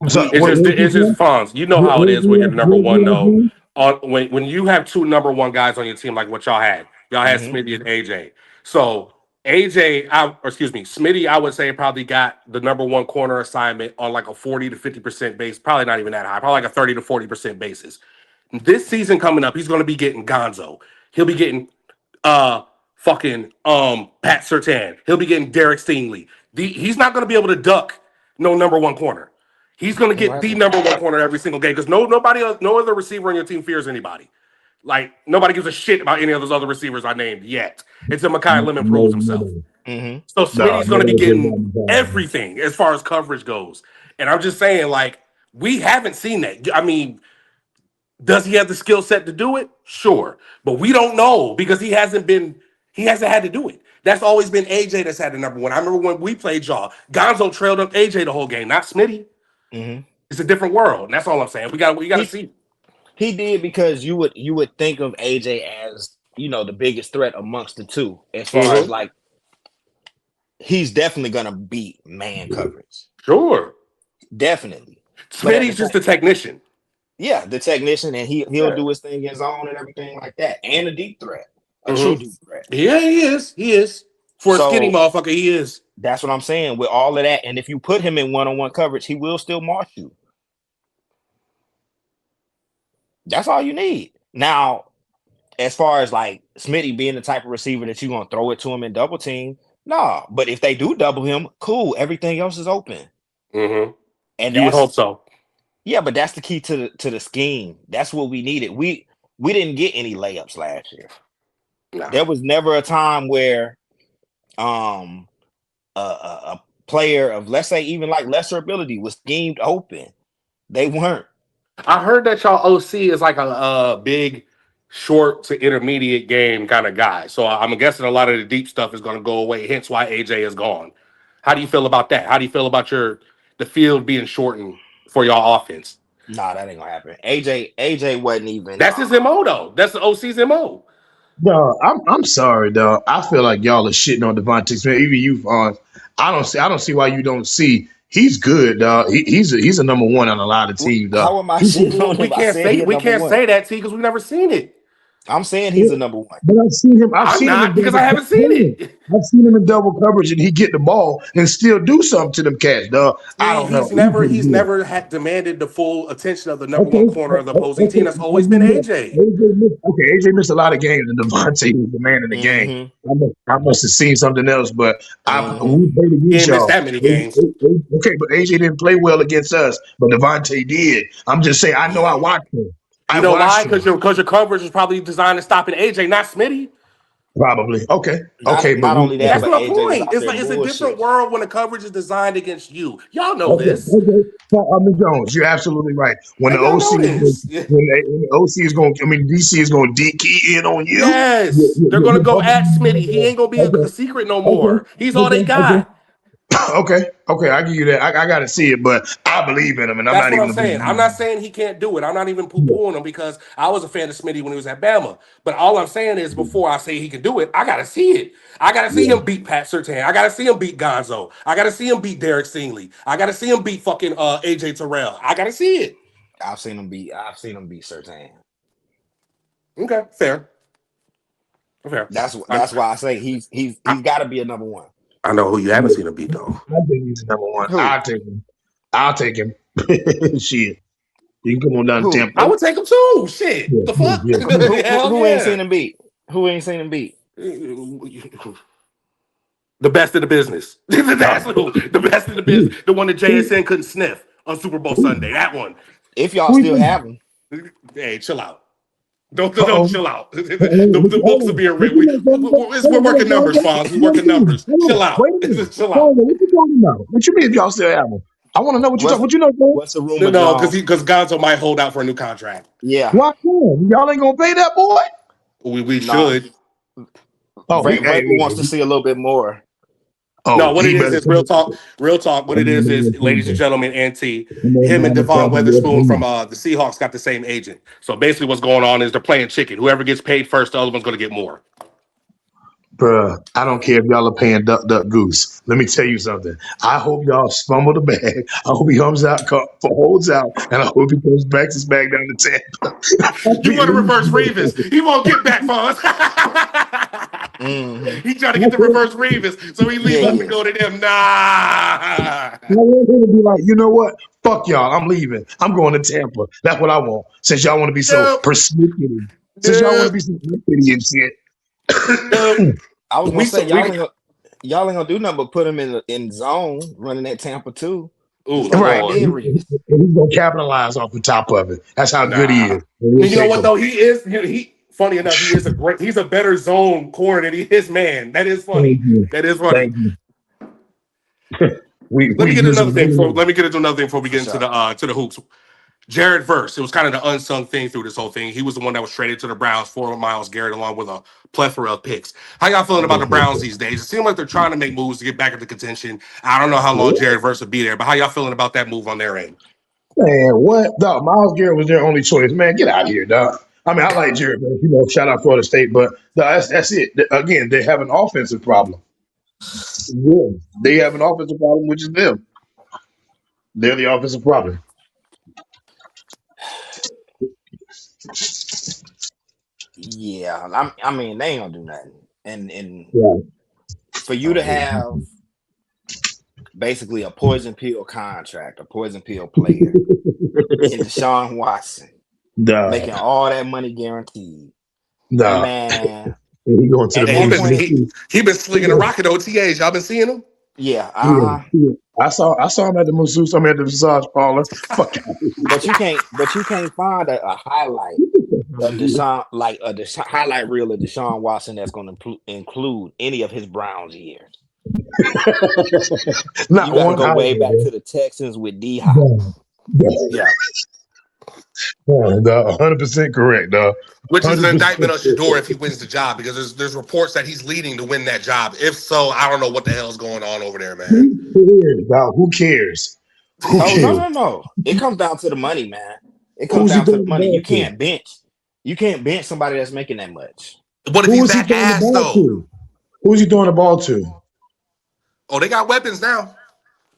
S1: So
S3: We
S1: what you
S2: It's just
S1: saying?
S2: Fonz. You know how it is when you're the number one,
S1: What
S2: though.
S1: you
S2: When you have two number one guys on your team, like what y'all had
S3: hmm
S2: Smitty and AJ. So or excuse me, Smitty, I would say probably got the number one corner assignment on like a 40 to 50% base, probably not even that high, probably like a 30 to 40% basis. This season coming up, he's going to be getting Gonzo. He'll be getting fucking Pat Sertan. He'll be getting Derek Stingley. He's not going to be able to duck no number one corner. He's going to get the
S3: Right.
S2: number one corner every single game because nobody else, no other receiver on your team fears anybody. Like nobody gives a shit about any of those other receivers I named yet until Makai Lemon proves
S1: No,
S2: himself.
S1: nobody.
S3: hmm
S2: So
S1: No,
S2: Smitty's going to be
S1: nobody cares about
S2: getting
S1: the time.
S2: everything as far as coverage goes. And I'm just saying, like, we haven't seen that. I mean, does he have the skill set to do it? Sure. But we don't know because he hasn't had to do it. That's always been AJ that's had the number one. I remember when we played y'all, Gonzo trailed up AJ the whole game, not Smitty.
S3: hmm
S2: It's a different world. And that's all I'm saying. We gotta
S3: He
S2: see.
S3: he did because you would think of AJ as the biggest threat amongst the two as far as
S2: Hmm.
S3: like he's definitely gonna beat man coverage,
S2: Sure.
S3: definitely. But at the
S2: Smitty's
S3: same,
S2: just a technician.
S3: yeah, the technician and he'll
S2: Yeah.
S3: do his thing in zone and everything like that, and a deep threat, a
S2: Hmm.
S3: true deep threat.
S2: Yeah, he is. He is. For a skinny
S3: So
S2: motherfucker, he is.
S3: that's what I'm saying with all of that. And if you put him in one-on-one coverage, he will still march you. That's all you need. Now, as far as like Smitty being the type of receiver that you're gonna throw it to him in double team, nah. But if they do double him, cool. Everything else is open.
S2: Hmm.
S3: And
S2: You would hope so.
S3: yeah, but that's the key to the scheme. That's what we needed. We didn't get any layups last year.
S2: Nah.
S3: There was never a time where um a player of, let's say, even like lesser ability was schemed open. They weren't.
S2: I heard that y'all OC is like a big short to intermediate game kind of guy. So I'm guessing a lot of the deep stuff is going to go away. Hence why AJ is gone. How do you feel about that? How do you feel about the field being shortened for y'all offense?
S3: Nah, that ain't gonna happen. AJ wasn't even
S2: That's his mo though. That's the OC's mo.
S1: Dog, I'm sorry, dog. I feel like y'all are shitting on Devontae Smith. Even you, Vaughn. I don't see why you don't see he's good, dog. He's a number one on a lot of teams, dog.
S3: How am I
S1: He's
S3: shitting
S1: good.
S3: on
S2: We
S3: him? I
S2: can't
S3: said
S2: say
S3: he a
S2: we
S3: number
S2: can't
S3: one.
S2: say that, T, because we've never seen it.
S3: I'm saying he's a number one.
S1: But I've
S2: I'm
S1: seen him in
S2: not because
S1: double
S2: I haven't seen
S1: coverage.
S2: it.
S1: I've seen him in double coverage and he get the ball and still do something to them cats, dog. I
S2: See,
S1: don't know.
S2: he's
S1: He's
S2: never
S1: pretty
S2: he's
S1: good.
S2: never had demanded the full attention of the number one
S1: Okay,
S2: corner of the opposing team.
S1: okay.
S2: That's
S1: I'll
S2: always
S1: give
S2: been
S1: you that.
S2: AJ.
S1: AJ missed a lot of games, and Devontae was the man in the game.
S3: Mm-hmm.
S1: I must have seen something else, but
S3: Mm-hmm.
S1: we played
S2: He
S1: against
S2: ain't missed
S1: y'all.
S2: that many games.
S1: Okay, but AJ didn't play well against us, but Devontae did. I'm just saying. I know I
S3: Yeah.
S1: watched him. I
S2: You know why?
S1: watched
S2: Because
S1: him.
S2: your coverage is probably designed to stop an AJ, not Smitty.
S1: Probably. Okay.
S3: Not
S1: Okay, but
S3: not only that,
S2: That's
S1: okay.
S3: but
S2: my
S3: AJ was
S2: point.
S3: out
S2: It's
S3: there
S2: like it's a different
S3: bullshitting.
S2: world when the coverage is designed against you. Y'all know
S1: Okay,
S2: this.
S1: okay. So, Jones, you're absolutely right. When the
S2: Like y'all
S1: OC
S2: know
S1: is going,
S2: this.
S1: when the OC is going, I mean DC is going to key in on you.
S2: Yes, they're gonna
S1: You're
S2: go
S1: bumping
S2: at Smitty. He
S1: me.
S2: ain't gonna be a
S1: Okay,
S2: secret no
S1: okay,
S2: more. He's all they
S1: okay, okay,
S2: got.
S1: okay. I give you that. I got to see it, but I believe in him, and I'm
S2: That's
S1: not
S2: what I'm
S1: even a big.
S2: saying. I'm not saying he can't do it. I'm not even
S1: Yeah,
S2: poo-pooing him because I was a fan of Smitty when he was at Bama. But all I'm saying is before I say he can do it, I gotta see it. I gotta see
S1: yeah.
S2: him beat Pat Surtain. I gotta see him beat Gonzo. I gotta see him beat Derek Stingley. I gotta see him beat fucking AJ Terrell. I gotta see it.
S3: I've seen him beat Sertan.
S2: Okay, fair. Fair. I,
S3: That's why I say he's got to be a number one.
S2: I know who you haven't
S1: Yeah.
S2: seen him beat though.
S1: I think he's number one.
S3: Who?
S1: I'll take him. I'll take him. Shit, you can come on down to
S3: Who?
S1: Tampa.
S2: I would take him too. Shit.
S1: Yeah,
S2: The
S1: yeah,
S2: fuck?
S1: yeah. Come on.
S3: Who
S2: Hell
S3: who ain't
S2: yeah.
S3: seen him beat? Who ain't seen him beat?
S2: The best in the business. That's who. The best in the
S1: Who,
S2: business. The one that
S1: who,
S2: JSN couldn't sniff on Super Bowl
S1: who,
S2: Sunday. That one.
S3: If y'all
S1: who you
S3: still
S1: think?
S3: have him,
S2: Hey, chill out. Don't
S1: Uh-oh.
S2: chill out. The books are
S1: Hold
S2: being
S1: What
S2: written.
S1: you mean, Hold
S2: We're working
S1: on,
S2: numbers,
S1: Hold
S2: Fonz. We're
S1: Let me
S2: working
S1: finish.
S2: numbers.
S1: Hold
S2: Chill
S1: on.
S2: out.
S1: Wait a minute.
S2: Chill out.
S1: Hold on. What you talking about? What you mean if y'all still have them? I want to know what you talking.
S3: what's
S1: What you know, man?
S3: what's the rumor,
S2: No,
S3: John?
S2: because Gonzo might hold out for a new contract.
S3: Yeah,
S1: Why can't y'all ain't gonna pay that boy?
S2: We
S3: nah.
S2: should.
S1: Oh,
S3: Vrabel wants to see a little bit more.
S2: No, what it
S1: he better
S2: is real
S1: come.
S2: talk. Real talk. What
S1: Come
S2: it
S1: on
S2: is,
S1: down to
S2: ladies and
S1: Tampa.
S2: gentlemen, NT,
S1: Come on
S2: him and
S1: down to
S2: Devon
S1: Tampa. Yes,
S2: Weatherspoon from
S1: please.
S2: the Seahawks got the same agent. So basically, what's going on is they're playing chicken. Whoever gets paid first, the other one's going to get more.
S1: Bruh, I don't care if y'all are paying duck, duck, goose. Let me tell you something. I hope y'all fumble the bag. I hope he comes out, holds out, and I hope he comes back his bag down to Tampa. I'll
S2: You
S1: be
S2: want to
S1: leaving.
S2: reverse Revis? He won't get back, Fonz.
S3: Hmm.
S2: He trying to get the
S1: Okay.
S2: reverse Revis, so he
S3: Yeah,
S2: leave us to
S3: yeah.
S2: go to them. Nah.
S1: I want him to be like, you know what? Fuck y'all. I'm leaving. I'm going to Tampa. That's what I want. Since y'all want to be so
S2: Nope.
S1: persnickety. Since y'all want to
S2: Nope.
S1: be so persnickety and shit.
S2: Nope.
S3: I was gonna
S2: We
S3: say
S2: so we.
S3: y'all ain't gonna do nothing but put him in zone running at Tampa too,
S2: Oh
S3: just like y'all
S1: Right.
S2: Lord.
S3: did
S1: And
S3: Reeves.
S1: he's going to capitalize off the top of it. That's how good he
S2: Nah.
S1: is. And we'll
S2: And you know
S1: take
S2: what
S1: him.
S2: though? He is he. Funny enough, he is a great. He's a better zone corner than he is man. That is
S1: Thank
S2: funny.
S1: you.
S2: That is funny.
S1: Thank you. We
S2: Let me
S1: we
S2: get
S1: use
S2: another
S1: him
S2: thing.
S1: anyway.
S2: Let me get into another thing before we
S3: For
S2: get into
S3: sure.
S2: the hoops. Jared Verse. It was kind of the unsung thing through this whole thing. He was the one that was traded to the Browns for Miles Garrett, along with a plethora of picks. How y'all feeling about the Browns these days? It seems like they're trying to make moves to get back into contention. I don't know how long Jared Verse will be there, but how y'all feeling about that move on their end?
S1: Man, what? Dog, Miles Garrett was their only choice. Man, get out of here, dog. I mean, I like Jared, but shout out Florida State, but that's it. Again, they have an offensive problem. Yeah, they have an offensive problem, which is them. They're the offensive problem.
S3: Yeah, I mean they ain't gonna do nothing. And
S1: Yeah.
S3: for you to have basically a poison pill contract, a poison pill player, in Deshaun Watson,
S1: Nah,
S3: making all that money guaranteed,
S1: nah.
S3: man.
S1: He going to the
S3: At
S2: Hey,
S3: that
S1: moon.
S3: point,
S2: he been slinging a rocket OTAs. Y'all been seeing him?
S3: yeah,
S1: Yeah, yeah. I saw him at the masseuse. I mean, at the massage parlor. Fuck out.
S3: but you can't find a highlight of Deshaun, like highlight reel of Deshaun Watson that's going to include any of his Browns years. You
S1: Not
S3: got to
S1: one
S3: go way back
S1: highlight,
S3: to the Texans with D Hop.
S1: man. Yeah,
S3: Yeah,
S1: yeah, dog. 100% correct, dog.
S2: Which is an
S1: 100%
S2: indictment on Shador if he wins the job, because there's reports that he's leading to win that job. If so, I don't know what the hell's going on over there, man.
S1: Who cares, dog? Who cares? Who
S3: oh no,
S1: cares?
S3: no, no. It comes down to the money, man. It comes
S1: Who's he
S3: down to the
S1: throwing the
S3: money.
S1: ball to?
S3: You can't bench somebody that's making that much.
S2: What if
S1: Who
S2: he's
S1: was he
S2: that
S1: throwing the
S2: ass
S1: ball
S2: though?
S1: to? Who was he throwing the ball to?
S2: Oh, they got weapons now.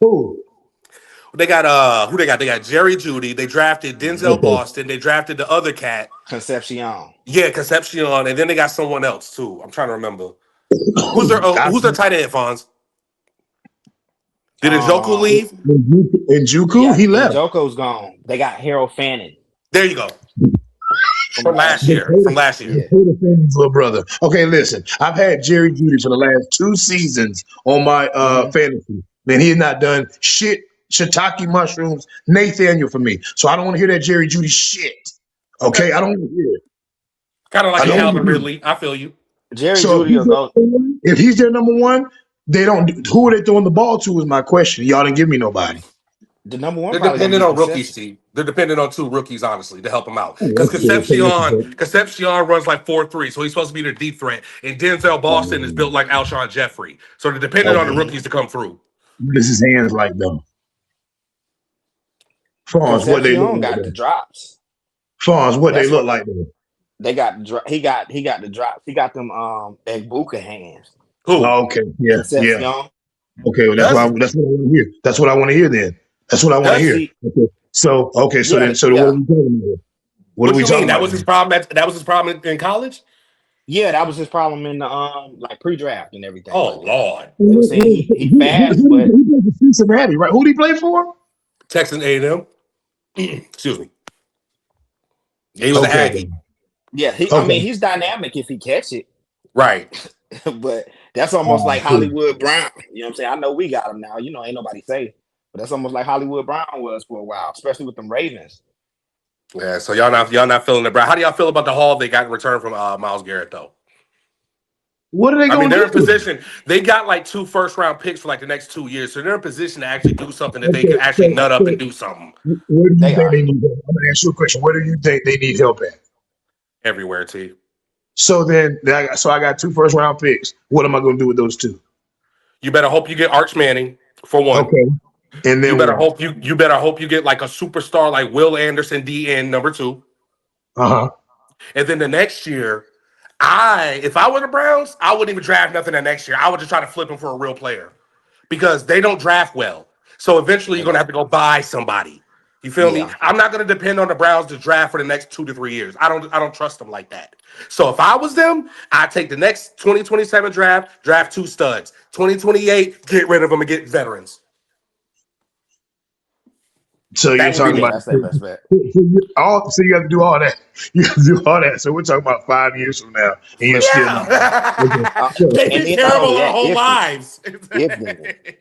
S1: Who?
S2: They got who they got? They got Jerry Judy. They drafted Denzel
S1: Okay.
S2: Boston. They drafted the other cat.
S3: Concepcion.
S2: Yeah, Concepcion, and then they got someone else too. I'm trying to remember.
S1: I,
S2: Who's their tight end, Fonz? Did Njoku
S3: Um,
S2: leave?
S1: and Juku,
S3: yeah,
S1: he left.
S3: Njoku's gone. They got Harold Fannin
S2: There you go.
S3: from
S2: From last
S3: last
S2: year.
S3: year.
S2: From last year.
S3: Yeah.
S1: Dakota Fanning's little brother. Okay, listen. I've had Jerry Judy for the last 2 seasons on my
S3: Hmm.
S1: fantasy. Man, he has not done shit. Shiitake mushrooms, Nathaniel for me. So I don't want to hear that Jerry Judy shit.
S2: Okay.
S1: Okay, I don't want to hear it.
S2: Kind of like
S1: I
S2: a
S1: don't want to
S2: Calvin
S1: hear it.
S2: Ridley. I feel you.
S3: Jerry
S1: So if
S3: Judy
S1: he's
S3: will
S1: their
S3: go.
S1: number one, if he's their number one, they don't. Who are they throwing the ball to? Is my question. Y'all didn't give me nobody.
S3: The number one
S2: They're
S3: probably going to
S2: dependent
S3: be
S2: on rookies,
S3: Concepcion.
S2: T. They're dependent on two rookies, honestly, to help them out.
S1: Oh,
S2: Because
S1: that's good. So
S2: Concepcion runs like 4-3, so he's supposed to be their deep threat. And Denzel Boston is built like Alshon Jeffrey. So they're dependent on the
S1: okay.
S3: Hmm.
S2: rookies to come through.
S1: What is his hands like though? Fonz, what they look
S3: Concepcion
S1: like
S3: got the
S1: though?
S3: drops.
S1: Fonz, what they
S3: That's
S1: look
S3: what
S1: like though?
S3: they got. He got the drops. He got them Egbuka hands.
S2: Who?
S1: Oh, okay, yeah, yeah.
S3: Concepcion.
S1: Okay, well,
S2: Does he?
S1: that's what I want to hear. That's what I want to hear. Then that's what I want to
S2: Does he?
S1: hear.
S3: See,
S1: Okay. So okay,
S3: yeah,
S1: so what are
S3: yeah,
S1: we talking about? What are
S2: What
S1: we
S2: you mean?
S1: talking
S2: That
S1: about?
S2: was his problem. That was his problem in college.
S3: yeah. That was his problem in the like pre-draft and everything
S2: Oh
S3: like that.
S2: Lord,
S3: They were saying he fast, but
S1: He played for Cincinnati, right? Who did he play for?
S2: Texas A&M. Excuse me. Yeah, he was an
S1: Okay,
S2: Aggie.
S3: yeah, I
S1: okay.
S3: mean, he's dynamic if he catch it,
S2: Right.
S3: but that's almost like
S1: Cool.
S3: Hollywood Brown. You know what I'm saying? I know we got him now. You know, ain't nobody safe, but that's almost like Hollywood Brown was for a while, especially with them Ravens.
S2: Yeah. So y'all not feeling it, bro. How do y'all feel about the haul they got in return from Miles Garrett though?
S1: What are they
S2: I mean,
S1: gonna
S2: they're in
S1: do?
S2: position. They got like 2 first-round picks for like the next 2 years, so they're in position to actually do something that they
S1: Okay,
S2: can actually nut up and do something
S1: where do you
S3: They
S1: think
S3: are.
S1: they need help? I'm gonna ask you a question. Where do you think they need help at?
S2: everywhere. T.
S1: So then, so I got 2 first round picks. What am I gonna do with those two?
S2: You better hope you get Arch Manning for one.
S1: Okay, and
S2: You
S1: then
S2: better
S1: what?
S2: hope you better hope you get like a superstar like Will Anderson DN number two.
S1: Uh huh.
S2: And then the next year, if I were the Browns, I wouldn't even draft nothing the next year. I would just try to flip him for a real player because they don't draft well. So eventually, you're
S3: They
S2: gonna
S3: don't.
S2: have to go buy somebody. You feel me?
S3: Yeah.
S2: I'm not gonna depend on the Browns to draft for the next 2 to 3 years. I don't trust them like that. So if I was them, I'd take the next 2027 draft two studs. 2028, get rid of them and get veterans.
S1: So you're
S2: That would be
S1: talking
S3: Yeah,
S1: about
S2: me.
S3: that's their best bet.
S1: so you have to do all that. You have to do all that. So we're talking about 5 years from now, and you're
S3: Flip them.
S1: still not done. Okay.
S2: Yeah.
S3: Uh,
S1: So
S2: They've
S3: and
S2: been
S3: then not
S2: terrible
S3: only
S2: our
S3: that,
S2: whole lives.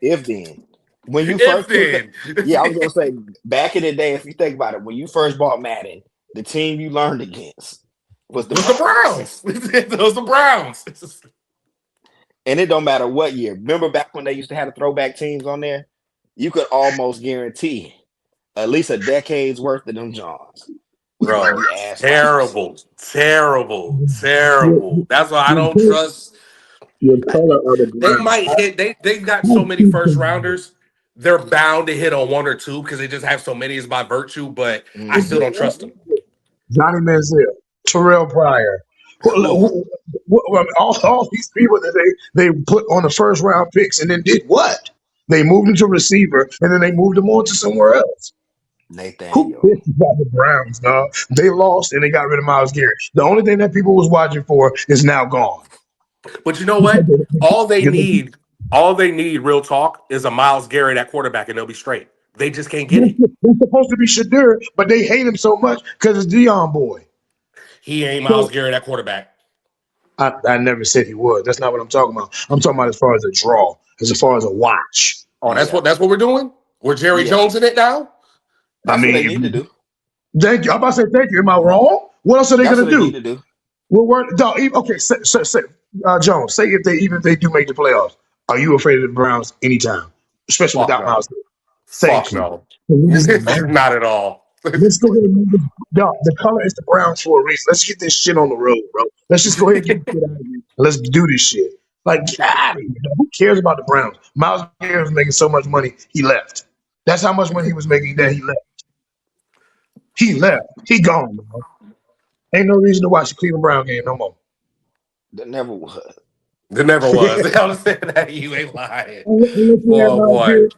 S3: if then, when you
S2: If
S3: first pick up,
S2: then.
S3: yeah, I was gonna say back in the day, if you think about it, when you first bought Madden, the team you learned against was the
S2: Was the
S3: Browns,
S2: Browns. It was the Browns.
S3: and it don't matter what year. Remember back when they used to have the throwback teams on there, you could almost guarantee at least a decade's worth of them Johns was gonna
S2: Bro,
S3: be ass wipers.
S2: terrible, terrible,
S1: your,
S2: terrible. That's why I
S1: your,
S2: don't trust.
S1: your
S2: I-
S1: color of the
S2: They
S1: ground.
S2: might hit. They've got
S1: I
S2: so many
S1: think
S2: first rounders. They're bound to hit on one or two because they just have so many. Is by virtue, but I still don't trust them.
S1: Johnny Manziel, Terrell Pryor,
S3: Whew.
S1: all these people that they put on the 1st round picks and then did what? They moved into receiver and then they moved them on to somewhere else. Who
S3: Nathaniel.
S1: cares about the Browns, dog? They lost and they got rid of Miles Garrett. The only thing that people was watching for is now gone.
S2: But you know
S1: Because
S2: what? All they
S1: they-
S2: need, all they need, real talk, is a Miles Garrett at quarterback, and they'll be straight. They just can't get it.
S1: they're supposed to be Shadur, but they hate him so much because it's Dion boy.
S2: He ain't Miles
S1: So
S2: Garrett at quarterback.
S1: I never said he was. That's not what I'm talking about. I'm talking about as far as a draw, as far as a watch.
S2: Oh, that's
S3: Yeah,
S2: what we're doing. We're Jerry
S3: yeah.
S2: Jones in it now.
S1: I
S3: That's what they need to
S1: mean,
S3: do.
S1: thank you. I'm about to say thank you. Am I wrong? What else are they
S3: That's what
S1: gonna
S3: they need
S1: do?
S3: to do.
S1: Well, dog, okay, say, Jones. Say if they do make the playoffs, are you afraid of the Browns anytime, especially
S2: Fuck
S1: without
S2: no.
S1: Miles?
S2: Fuck
S1: Thank you.
S2: no.
S1: What does it matter?
S2: Not at all.
S1: Let's go ahead and make this. Dog, the color is the Browns for a reason. Let's get this shit on the road, bro. Let's just go ahead and get this shit out of here. Let's do this shit. Like, get out of here. Who cares about the Browns? Miles Garrett was making so much money, he left. That's how much money he was making that he left. He left. He gone, bro. Ain't no reason to watch the Cleveland Brown game no more.
S3: That never was.
S2: There never was. I'm saying that you ain't lying.
S1: Unless you had
S2: Oh
S1: an
S2: boy.
S1: idea,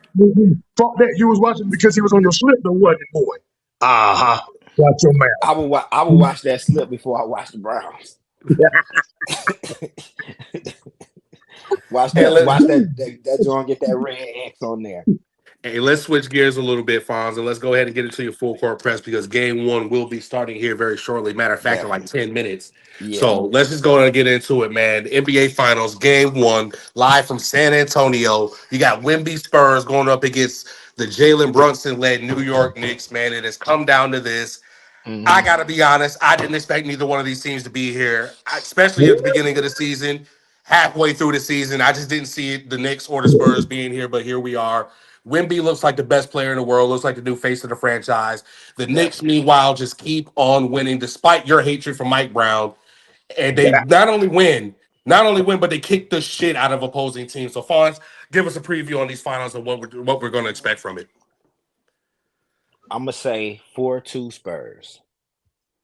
S1: thought that you was watching because he was on your slip, though, wasn't it, boy? Uh-huh. Watch your
S3: I
S1: mouth.
S3: would I would watch that slip before I watch the Browns. watch
S2: Hey,
S3: that
S2: let,
S3: watch that John get that red X on there.
S2: Hey, let's switch gears a little bit, Fonz, and let's go ahead and get into your full court press because game one will be starting here very shortly. Matter of fact, in like
S3: Definitely.
S2: 10 minutes.
S3: Yeah.
S2: So let's just go ahead and get into it, man. The NBA Finals, game one, live from San Antonio. You got Wemby Spurs going up against the Jalen Brunson led New York Knicks, man. It has come down to this. I
S3: Hmm.
S2: got to be honest, I didn't expect neither one of these teams to be here, especially at the beginning of the season. Halfway through the season, I just didn't see the Knicks or the Spurs being here, but here we are. Wemby looks like the best player in the world, looks like the new face of the franchise. The Knicks,
S3: Definitely.
S2: meanwhile, just keep on winning despite your hatred for Mike Brown. And they not only win, but they kick the shit out of opposing teams. So, Fonz, give us a preview on these finals and what we're going to expect from it.
S3: I'm gonna say 4-2 Spurs.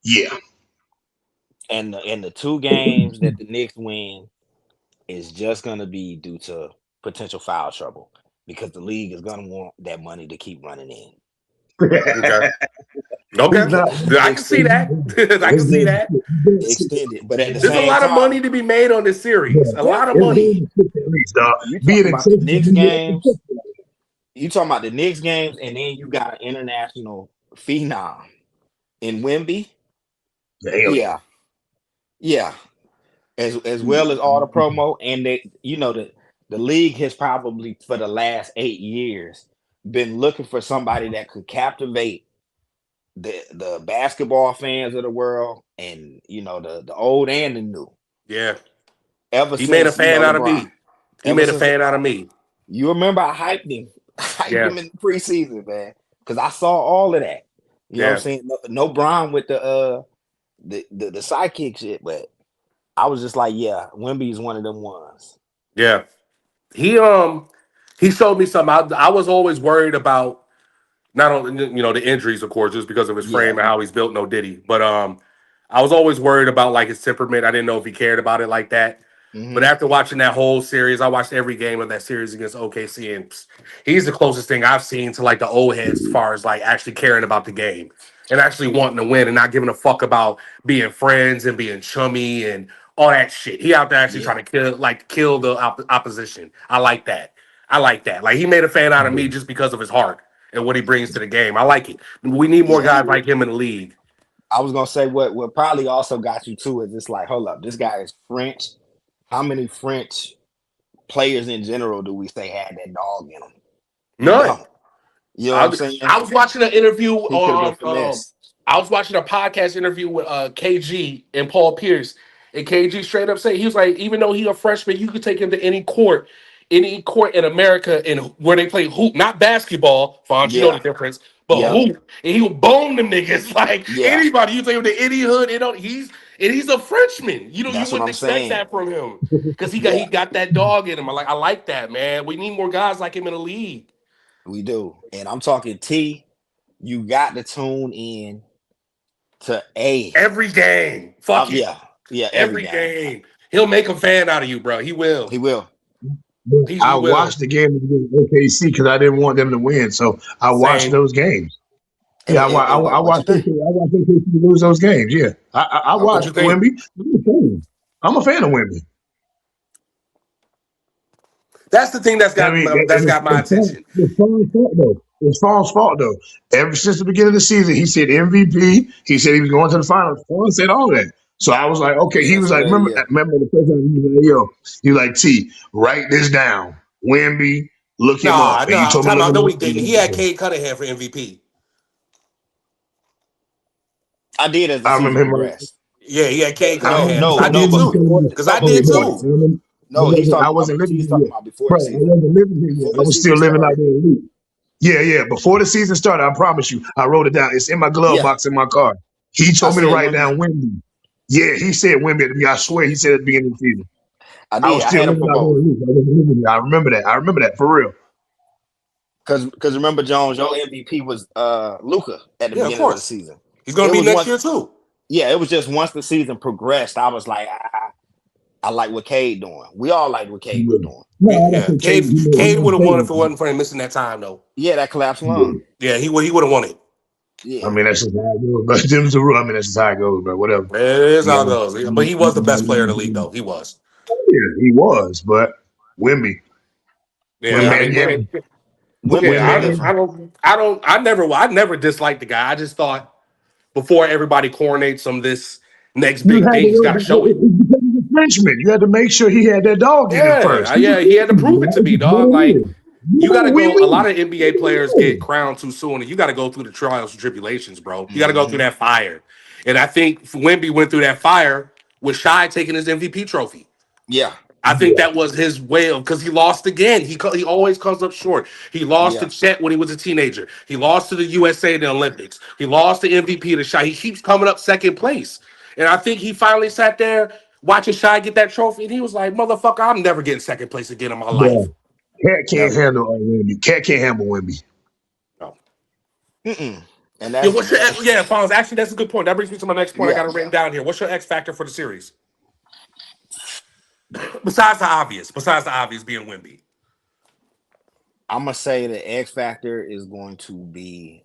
S1: Yeah.
S3: And the two games that the Knicks win is just gonna be due to potential foul trouble because the league is gonna want that money to keep running in.
S2: Okay. Okay.
S1: He's not.
S2: I can see
S3: Extended.
S2: that. I can see that.
S3: Extended. But at the
S2: There's a
S3: same
S2: lot of
S3: time,
S2: money to be made on this series. A
S1: Yeah,
S2: lot of
S1: it's
S2: money.
S1: going to six at least, dog.
S3: you
S1: Be it
S3: talking
S1: in
S3: about the
S1: Texas,
S3: Knicks
S1: New York, or
S3: games,
S1: Texas.
S3: you talking about the Knicks games, and then you got an international phenom in Wemby.
S1: The alien.
S3: Yeah, yeah. As well as all the promo, and the league has probably for the last 8 years been looking for somebody that could captivate the basketball fans of the world, and the old and the new.
S2: Yeah.
S3: Ever
S2: He made a
S3: since
S2: fan out of
S3: LeBron,
S2: me. He
S3: ever
S2: made a
S3: since
S2: fan out of
S3: LeBron,
S2: me.
S3: you remember I hyped him, hyped
S2: Yeah.
S3: him in the preseason, man, because I saw all of that. You know what I'm
S2: Yeah.
S3: saying? No Bron with the sidekick shit, but I was just like, yeah, Wemby is one of them ones.
S2: Yeah. He showed me something. I was always worried about not only the injuries, of course, just because of his
S3: Yeah.
S2: frame and how he's built. No Diddy, but I was always worried about like his temperament. I didn't know if he cared about it like that. But
S3: Hmm.
S2: after watching that whole series, I watched every game of that series against OKC, and he's the closest thing I've seen to like the old heads as far as like actually caring about the game and actually wanting to win and not giving a fuck about being friends and being chummy and all that shit. He out there actually
S3: Yeah.
S2: trying to kill the opposition. I like that. I like that. Like he made a fan out of me just because of his heart and what he brings to the game. I like it. We need more
S3: Yeah.
S2: guys like him in the league.
S3: I was gonna say what probably also got you too is it's like, hold up, this guy is French. How many French players in general do we say had that dog in them? We
S2: None.
S3: don't. You know what I'm
S2: I,
S3: saying?
S2: I was watching an interview
S3: He could have been
S2: on
S3: finessed.
S2: I was watching a podcast interview with KG and Paul Pierce, and KG straight up said he was like, even though he a freshman, you could take him to any court in America, and where they play hoop, not basketball. Fonz, you know the
S3: Yeah.
S2: difference, but
S3: Yep.
S2: hoop, and he would bone them niggas like
S3: Yeah.
S2: anybody. You take him to any hood, he's a Frenchman. You
S3: That's what
S2: wouldn't
S3: I'm
S2: expect
S3: saying.
S2: that from him because he
S3: Yeah,
S2: got that dog in him. I like that, man. We need more guys like him in the league.
S3: we do. And I'm talking T, you got to tune in to A.
S2: Every game. Fuck it.
S3: Yeah. Yeah, every
S2: Every
S3: game.
S2: game. He'll make a fan out of you, bro. He will.
S3: He will.
S1: But
S2: He
S1: I
S2: will.
S1: watched the game against OKC because I didn't want them to win, so I watched
S2: Same.
S1: those games.
S3: And,
S1: Yeah,
S3: and, and
S1: I
S3: what you
S1: watched
S3: think?
S1: OKC, I watched OKC lose those games. Yeah, I
S2: What
S3: Okay.
S2: you
S1: watched
S2: think?
S1: Wemby. I'm a fan of Wemby.
S2: That's the thing
S1: I mean,
S2: that's got my attention.
S1: it's Fawn's fault though. It's Fawn's fault though. Ever since the beginning of the season, he said MVP. He said he was going to the finals. Fawn said all that. So I was like, okay. He
S3: Yeah,
S1: was
S3: so
S1: like,
S3: there, yeah.
S1: remember the first time he was like, yo, he was like, T, write this down. Wemby, look him up.
S2: Nah,
S1: And he
S2: nah.
S1: told me to
S2: Time
S1: look
S2: out.
S1: him
S2: No,
S1: up.
S2: he didn't. He had Cade Cunningham for MVP.
S3: I did as the
S1: I
S3: season
S1: remember him.
S3: progressed.
S2: Yeah, he had Cade
S1: I
S3: No,
S2: Cunningham because
S3: no,
S2: I
S3: no,
S2: did
S3: but
S2: too.
S3: before the
S2: Because I
S3: no,
S2: did
S1: Okay,
S3: before the
S2: too.
S1: I remember.
S3: no, he's
S1: I
S3: talking about
S1: wasn't
S3: what
S1: living
S3: T's
S1: here
S3: talking
S1: yet.
S3: about before the
S1: Right, I
S3: season.
S1: wasn't living here yet.
S3: Before
S1: I
S3: the
S1: was
S3: season
S1: still living out
S3: started.
S1: there in the loop. Yeah, yeah. Before the season started, I promise you, I wrote it down. It's in my glove
S3: Yeah.
S1: box in my car. He
S3: I
S1: told me to
S3: said
S1: write
S3: Wemby.
S1: down Wemby. Yeah, he said Wemby to me. I swear he said at the beginning of the season.
S3: I
S1: I
S3: did.
S1: was
S3: I
S1: still
S3: had him
S1: living
S3: for
S1: out there in
S3: both.
S1: the loop. I wasn't living here. I remember that. I remember that for real.
S3: Because remember, Jones, your MVP was Luca at the
S2: Yeah, of
S3: beginning of the
S2: course.
S3: season.
S2: He's going
S3: It
S2: to be
S3: was
S2: next
S3: once
S2: year too.
S3: Yeah, it was just once the season progressed, I was like, I like what Cade doing. We all liked what Cade was
S1: Yeah.
S3: doing.
S1: No, I don't
S2: Yeah,
S1: think Cade,
S2: Cade would have won if it
S1: he
S2: wasn't for him missing that time though.
S3: Yeah, that collapsed lung.
S1: made
S2: Yeah, he would have won it.
S1: I
S3: Yeah,
S1: mean, that's just how it goes. But Jim's the rule. I mean, that's just how it goes, bro. Whatever.
S2: It is
S1: You
S2: how it
S1: got,
S2: goes. But he was the best player in the league though. He was.
S1: yeah, he was, but Wimby,
S2: Yeah, I
S1: Wimby,
S2: mean,
S1: yeah,
S3: Wimby
S2: yeah.
S3: was
S1: Wimby.
S3: different.
S2: I never disliked the guy. I just thought before everybody coronates him this next
S1: You
S2: big
S1: had to
S2: thing, he's
S1: worry
S2: got to
S1: about
S2: show it.
S1: because he's a Frenchman. You had to make sure he had that dog in him first. He's a
S2: Yeah, he had to
S1: Frenchman,
S2: prove it
S1: man.
S2: to
S1: It's
S2: me,
S1: just what
S2: dog.
S1: it
S2: Like
S1: is.
S2: you got to
S1: We
S2: go. A lot
S1: win.
S2: of NBA players get crowned too soon, and you got to go through the trials and tribulations, bro. You got to go through
S3: Hmm.
S2: that fire. And I think Wemby went through that fire with Shy taking his MVP trophy.
S3: Yeah,
S2: I think that was his way of because he lost again. He always comes up short. He lost to
S3: yeah,
S2: Chet when he was a teenager. He lost to the USA in the Olympics. He lost the MVP to Shy. He keeps coming up second place, and I think he finally sat there watching Shy get that trophy, and he was like, "Motherfucker, I'm never getting second place again in my
S1: Yeah.
S2: life."
S1: Cat can't
S3: never.
S1: handle Wimby. Cat can't handle Wimby.
S2: No.
S3: Mm-mm. And
S2: Yeah,
S3: that's
S2: Fonz, actually, that's a good point. That brings me to my next point. I
S3: yeah.
S2: got it written down here. What's your X factor for the series? Besides the obvious being Wimby.
S3: I'm gonna say the X factor is going to be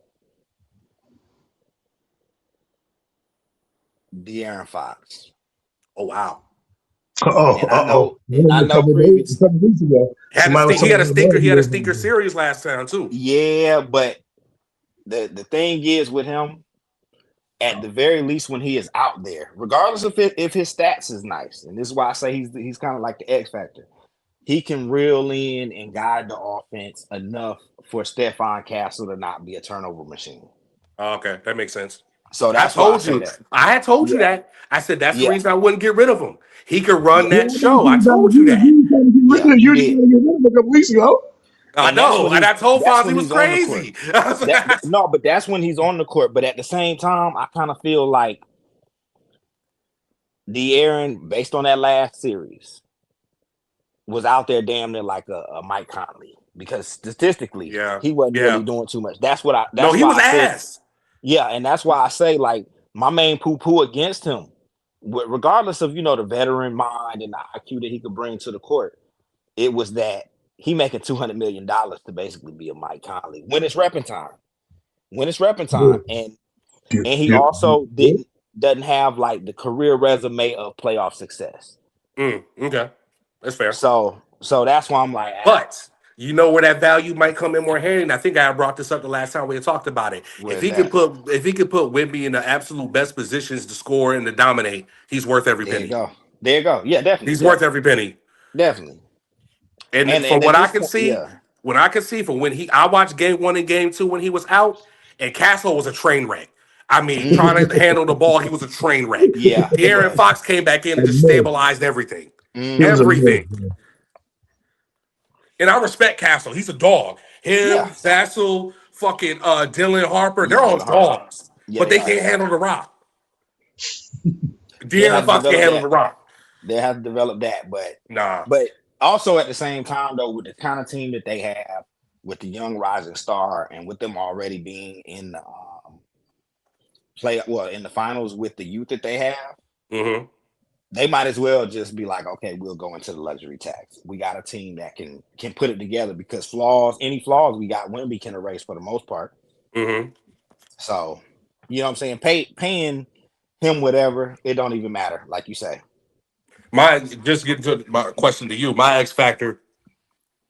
S3: De'Aaron Fox.
S2: Oh wow.
S1: Oh,
S3: And I know, and I
S1: a
S3: know
S1: couple of days, a
S3: previous,
S1: couple of weeks ago, somebody was
S2: He
S1: talking
S2: had a
S1: about
S2: stinker. He had a stinker
S1: that.
S2: series last time too.
S3: yeah, but the thing is with him, at the very least, when he is out there, regardless of if his stats is nice, and this is why I say he's kind of like the X factor. He can reel in and guide the offense enough for Stephon Castle to not be a turnover machine.
S2: Oh, okay, that makes sense.
S3: So
S2: I
S3: that's why I
S2: told
S3: say
S2: you.
S3: that.
S2: I had told you
S3: Yeah,
S2: that. I said that's the
S3: yeah,
S2: reason I wouldn't get rid of him. He could run
S3: yeah,
S1: Yeah,
S2: that
S1: I think
S2: show. I
S1: he was trying
S2: told
S1: to,
S2: you that.
S1: get rid
S3: yeah.
S1: of
S3: You
S1: you. Just
S3: did,
S1: trying to get rid of him a couple weeks ago.
S2: I
S3: and that's
S2: know.
S3: when
S2: And I told
S3: that's
S2: Fonz he
S3: when
S2: was
S3: he's on the court.
S2: crazy.
S3: No, but that's when he's on the court. But at the same time, I kind of feel like De'Aaron, based on that last series, was out there damn near like a Mike Conley because statistically
S2: Yeah.
S3: he wasn't really
S2: Yeah.
S3: doing too much. That's what I.
S2: No,
S3: That's
S2: he
S3: why
S2: was
S3: I said
S2: ass.
S3: yeah, and that's why I say like my main poo poo against him, regardless of the veteran mind and the IQ that he could bring to the court. It was that he making $200 million to basically be a Mike Conley when it's repping time. When it's repping
S1: Yeah,
S3: time, and
S1: yeah,
S3: he
S1: yeah,
S3: also
S1: yeah.
S3: doesn't have like the career resume of playoff success.
S2: Okay. That's fair.
S3: So that's why I'm like,
S2: But you know where that value might come in more handy. And I think I brought this up the last time we had talked about it.
S3: where's that?
S2: If he could put Wimby in the absolute best positions to score and to dominate, he's worth every
S3: There you
S2: penny.
S3: go. There you go. Yeah, definitely,
S2: He's worth every
S3: definitely,
S2: penny.
S3: definitely.
S2: And
S3: And
S2: from
S3: at
S2: what I
S3: this
S2: can
S3: point,
S2: see,
S3: yeah,
S2: from I watched game one and game two when he was out, and Castle was a train wreck. I mean,
S3: hmm
S2: trying to handle the ball, he was a train wreck.
S3: yeah, he
S2: De'Aaron
S3: was.
S2: Fox came back in
S1: A
S2: and just
S1: mess.
S2: stabilized everything.
S1: He was
S3: Hmm.
S1: a mess,
S2: Everything.
S1: man.
S2: And I respect Castle. He's a dog. Him,
S3: Yeah,
S2: Vassell, fucking Dylan Harper, they're
S3: yeah,
S2: all
S3: Dylan Harper.
S2: dogs.
S3: Yeah,
S2: But
S3: they
S2: they
S3: are.
S2: can't handle the rock.
S3: They
S2: De'Aaron
S3: have to
S2: Fox can't
S3: develop
S2: handle
S3: that.
S2: the rock.
S3: They have to develop that,
S2: Nah.
S3: but also at the same time though, with the kind of team that they have, with the young rising star, and with them already being in the in the finals with the youth that they have,
S2: Mm-hmm.
S3: they might as well just be like, okay, we'll go into the luxury tax. We got a team that can put it together because any flaws we got, Wemby can erase for the most part.
S2: Mm-hmm.
S3: So, you know what I'm saying? Paying him whatever, it don't even matter, like you say.
S2: Just getting to my question to you, my X factor,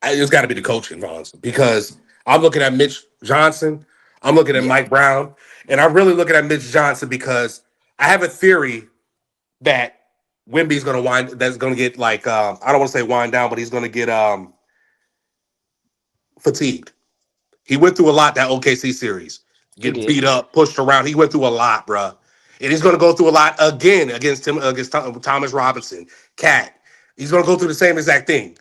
S2: it's got to be the coaching, Vons, because I'm looking at Mitch Johnson, I'm looking at
S3: Yeah,
S2: Mike Brown, and I'm really looking at Mitch Johnson because I have a theory that Wimby's going to that's going to get like, I don't want to say wind down, but he's going to get fatigued. He went through a lot that OKC series,
S3: he
S2: getting
S3: did.
S2: beat up, pushed around. He went through a lot, bruh. And he's going to go through a lot again against Thomas Robinson, Cat. He's going to go through the same exact thing.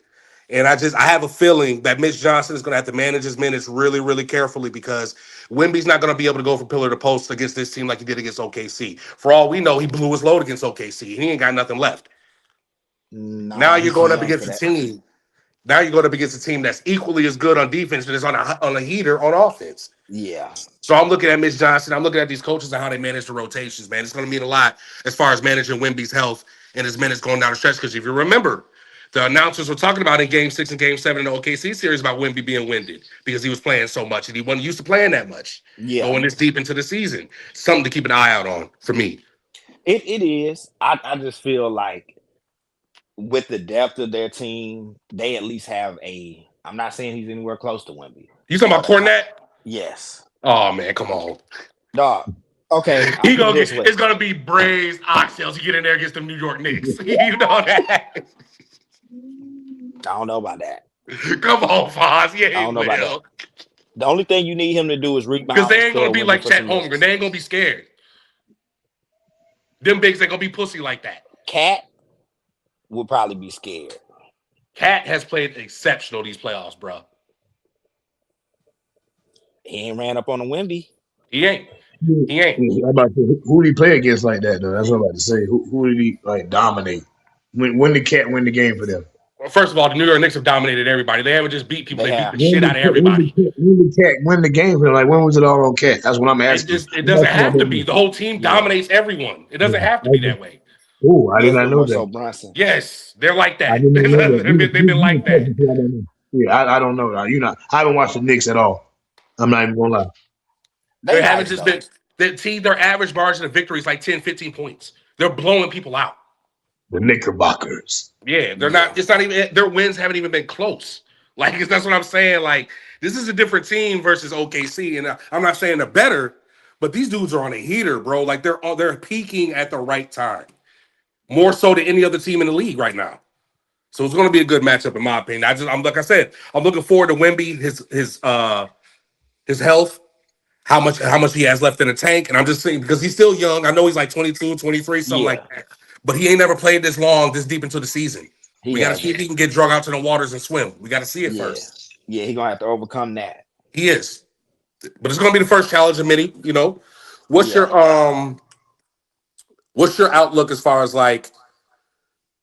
S2: And I have a feeling that Mitch Johnson is going to have to manage his minutes really, really carefully because Wimby's not going to be able to go from pillar to post against this team like he did against OKC. For all we know, he blew his load against OKC. He ain't got nothing left. Now
S3: Nah,
S2: you're
S3: he's too
S2: going up
S3: young for
S2: against a
S3: that.
S2: team. Now you're going up against a team that's equally as good on defense, but is on a heater on offense.
S3: Yeah.
S2: So I'm looking at Mitch Johnson. I'm looking at these coaches and how they manage the rotations, man. It's going to mean a lot as far as managing Wemby's health and his minutes going down the stretch. Because if you remember, the announcers were talking about in Game 6 and Game 7 in the OKC series about Wemby being winded because he was playing so much and he wasn't used to playing that much
S3: Yeah,
S2: going this deep into the season. Something to keep an eye out on for me.
S3: it is. I just feel like with the depth of their team, they at least have a. I'm not saying he's anywhere close to Wemby,
S2: You talking about
S3: but
S2: Cornette?
S3: yes,
S2: Oh man, come on.
S3: dog. Okay, I'll
S2: He
S3: put it
S2: gonna
S3: this
S2: get
S3: way:
S2: it's gonna be braised oxtails. You get in there against them New York Knicks. You know that.
S3: I don't know about that.
S2: Come on, Foz. Yeah,
S3: I
S2: he
S3: don't know about that.
S2: will.
S3: The only thing you need him to do is
S2: Because
S3: rebound and
S2: they ain't gonna
S3: spell
S2: be
S3: Wemby
S2: like
S3: for
S2: Chet
S3: some
S2: Holmgren.
S3: minutes.
S2: They ain't gonna be scared. Them bigs ain't gonna be pussy like that.
S3: Cat would probably be scared.
S2: Cat has played exceptional these playoffs, bro.
S3: He ain't ran up on a Wemby.
S2: He ain't. He ain't.
S1: I'm about to say, who did he play against like that though? That's what I'm about to say. Who did he like dominate? When did Cat win the game for them?
S2: Well, first of all, the New York Knicks have dominated everybody. They haven't just beat people;
S3: They
S2: they beat the
S3: have.
S2: shit out of everybody.
S1: When did Cat win the game for them? Like when was it all on Cat? That's what I'm asking.
S2: It
S1: I'm
S2: doesn't
S1: asking
S2: have to
S1: about
S2: be. The whole team
S3: Yeah,
S2: dominates everyone. It doesn't have to be
S1: that.
S2: that way.
S1: Oh, I did
S3: it's
S1: not
S3: been
S1: know
S3: more
S1: that.
S3: so Brunson.
S2: Yes, they're like
S1: I
S2: that.
S1: did not know that.
S2: They've been like that.
S1: I don't know. Yeah, I don't know. I haven't watched the Knicks at all. I'm not even gonna lie.
S3: They
S2: They haven't
S3: nice
S2: just
S3: though.
S2: been. Their average margin of victory is like 10, 15 points. They're blowing people out.
S1: The Knickerbockers.
S2: Yeah, they're not.
S3: Yeah,
S2: It's not even their wins haven't even been close. Like that's what I'm saying. Like this is a different team versus OKC, and I'm not saying they're better, but these dudes are on a heater, bro. Like they're peaking at the right time, more so than any other team in the league right now. So it's going to be a good matchup in my opinion. I'm like I said, I'm looking forward to Wemby, his health, how much he has left in the tank, and I'm just saying because he's still young. I know he's like 22, 23, something like
S3: yeah,
S2: that, but he ain't never played this long, this deep into the season.
S3: he
S2: We got to see
S3: hasn't.
S2: if he can get drug out to the waters and swim. We got to see it
S3: Yeah,
S2: first.
S3: yeah, he gonna have to overcome that.
S2: He is, but it's going to be the first challenge of many. What's
S3: Yeah,
S2: your what's your outlook as far as like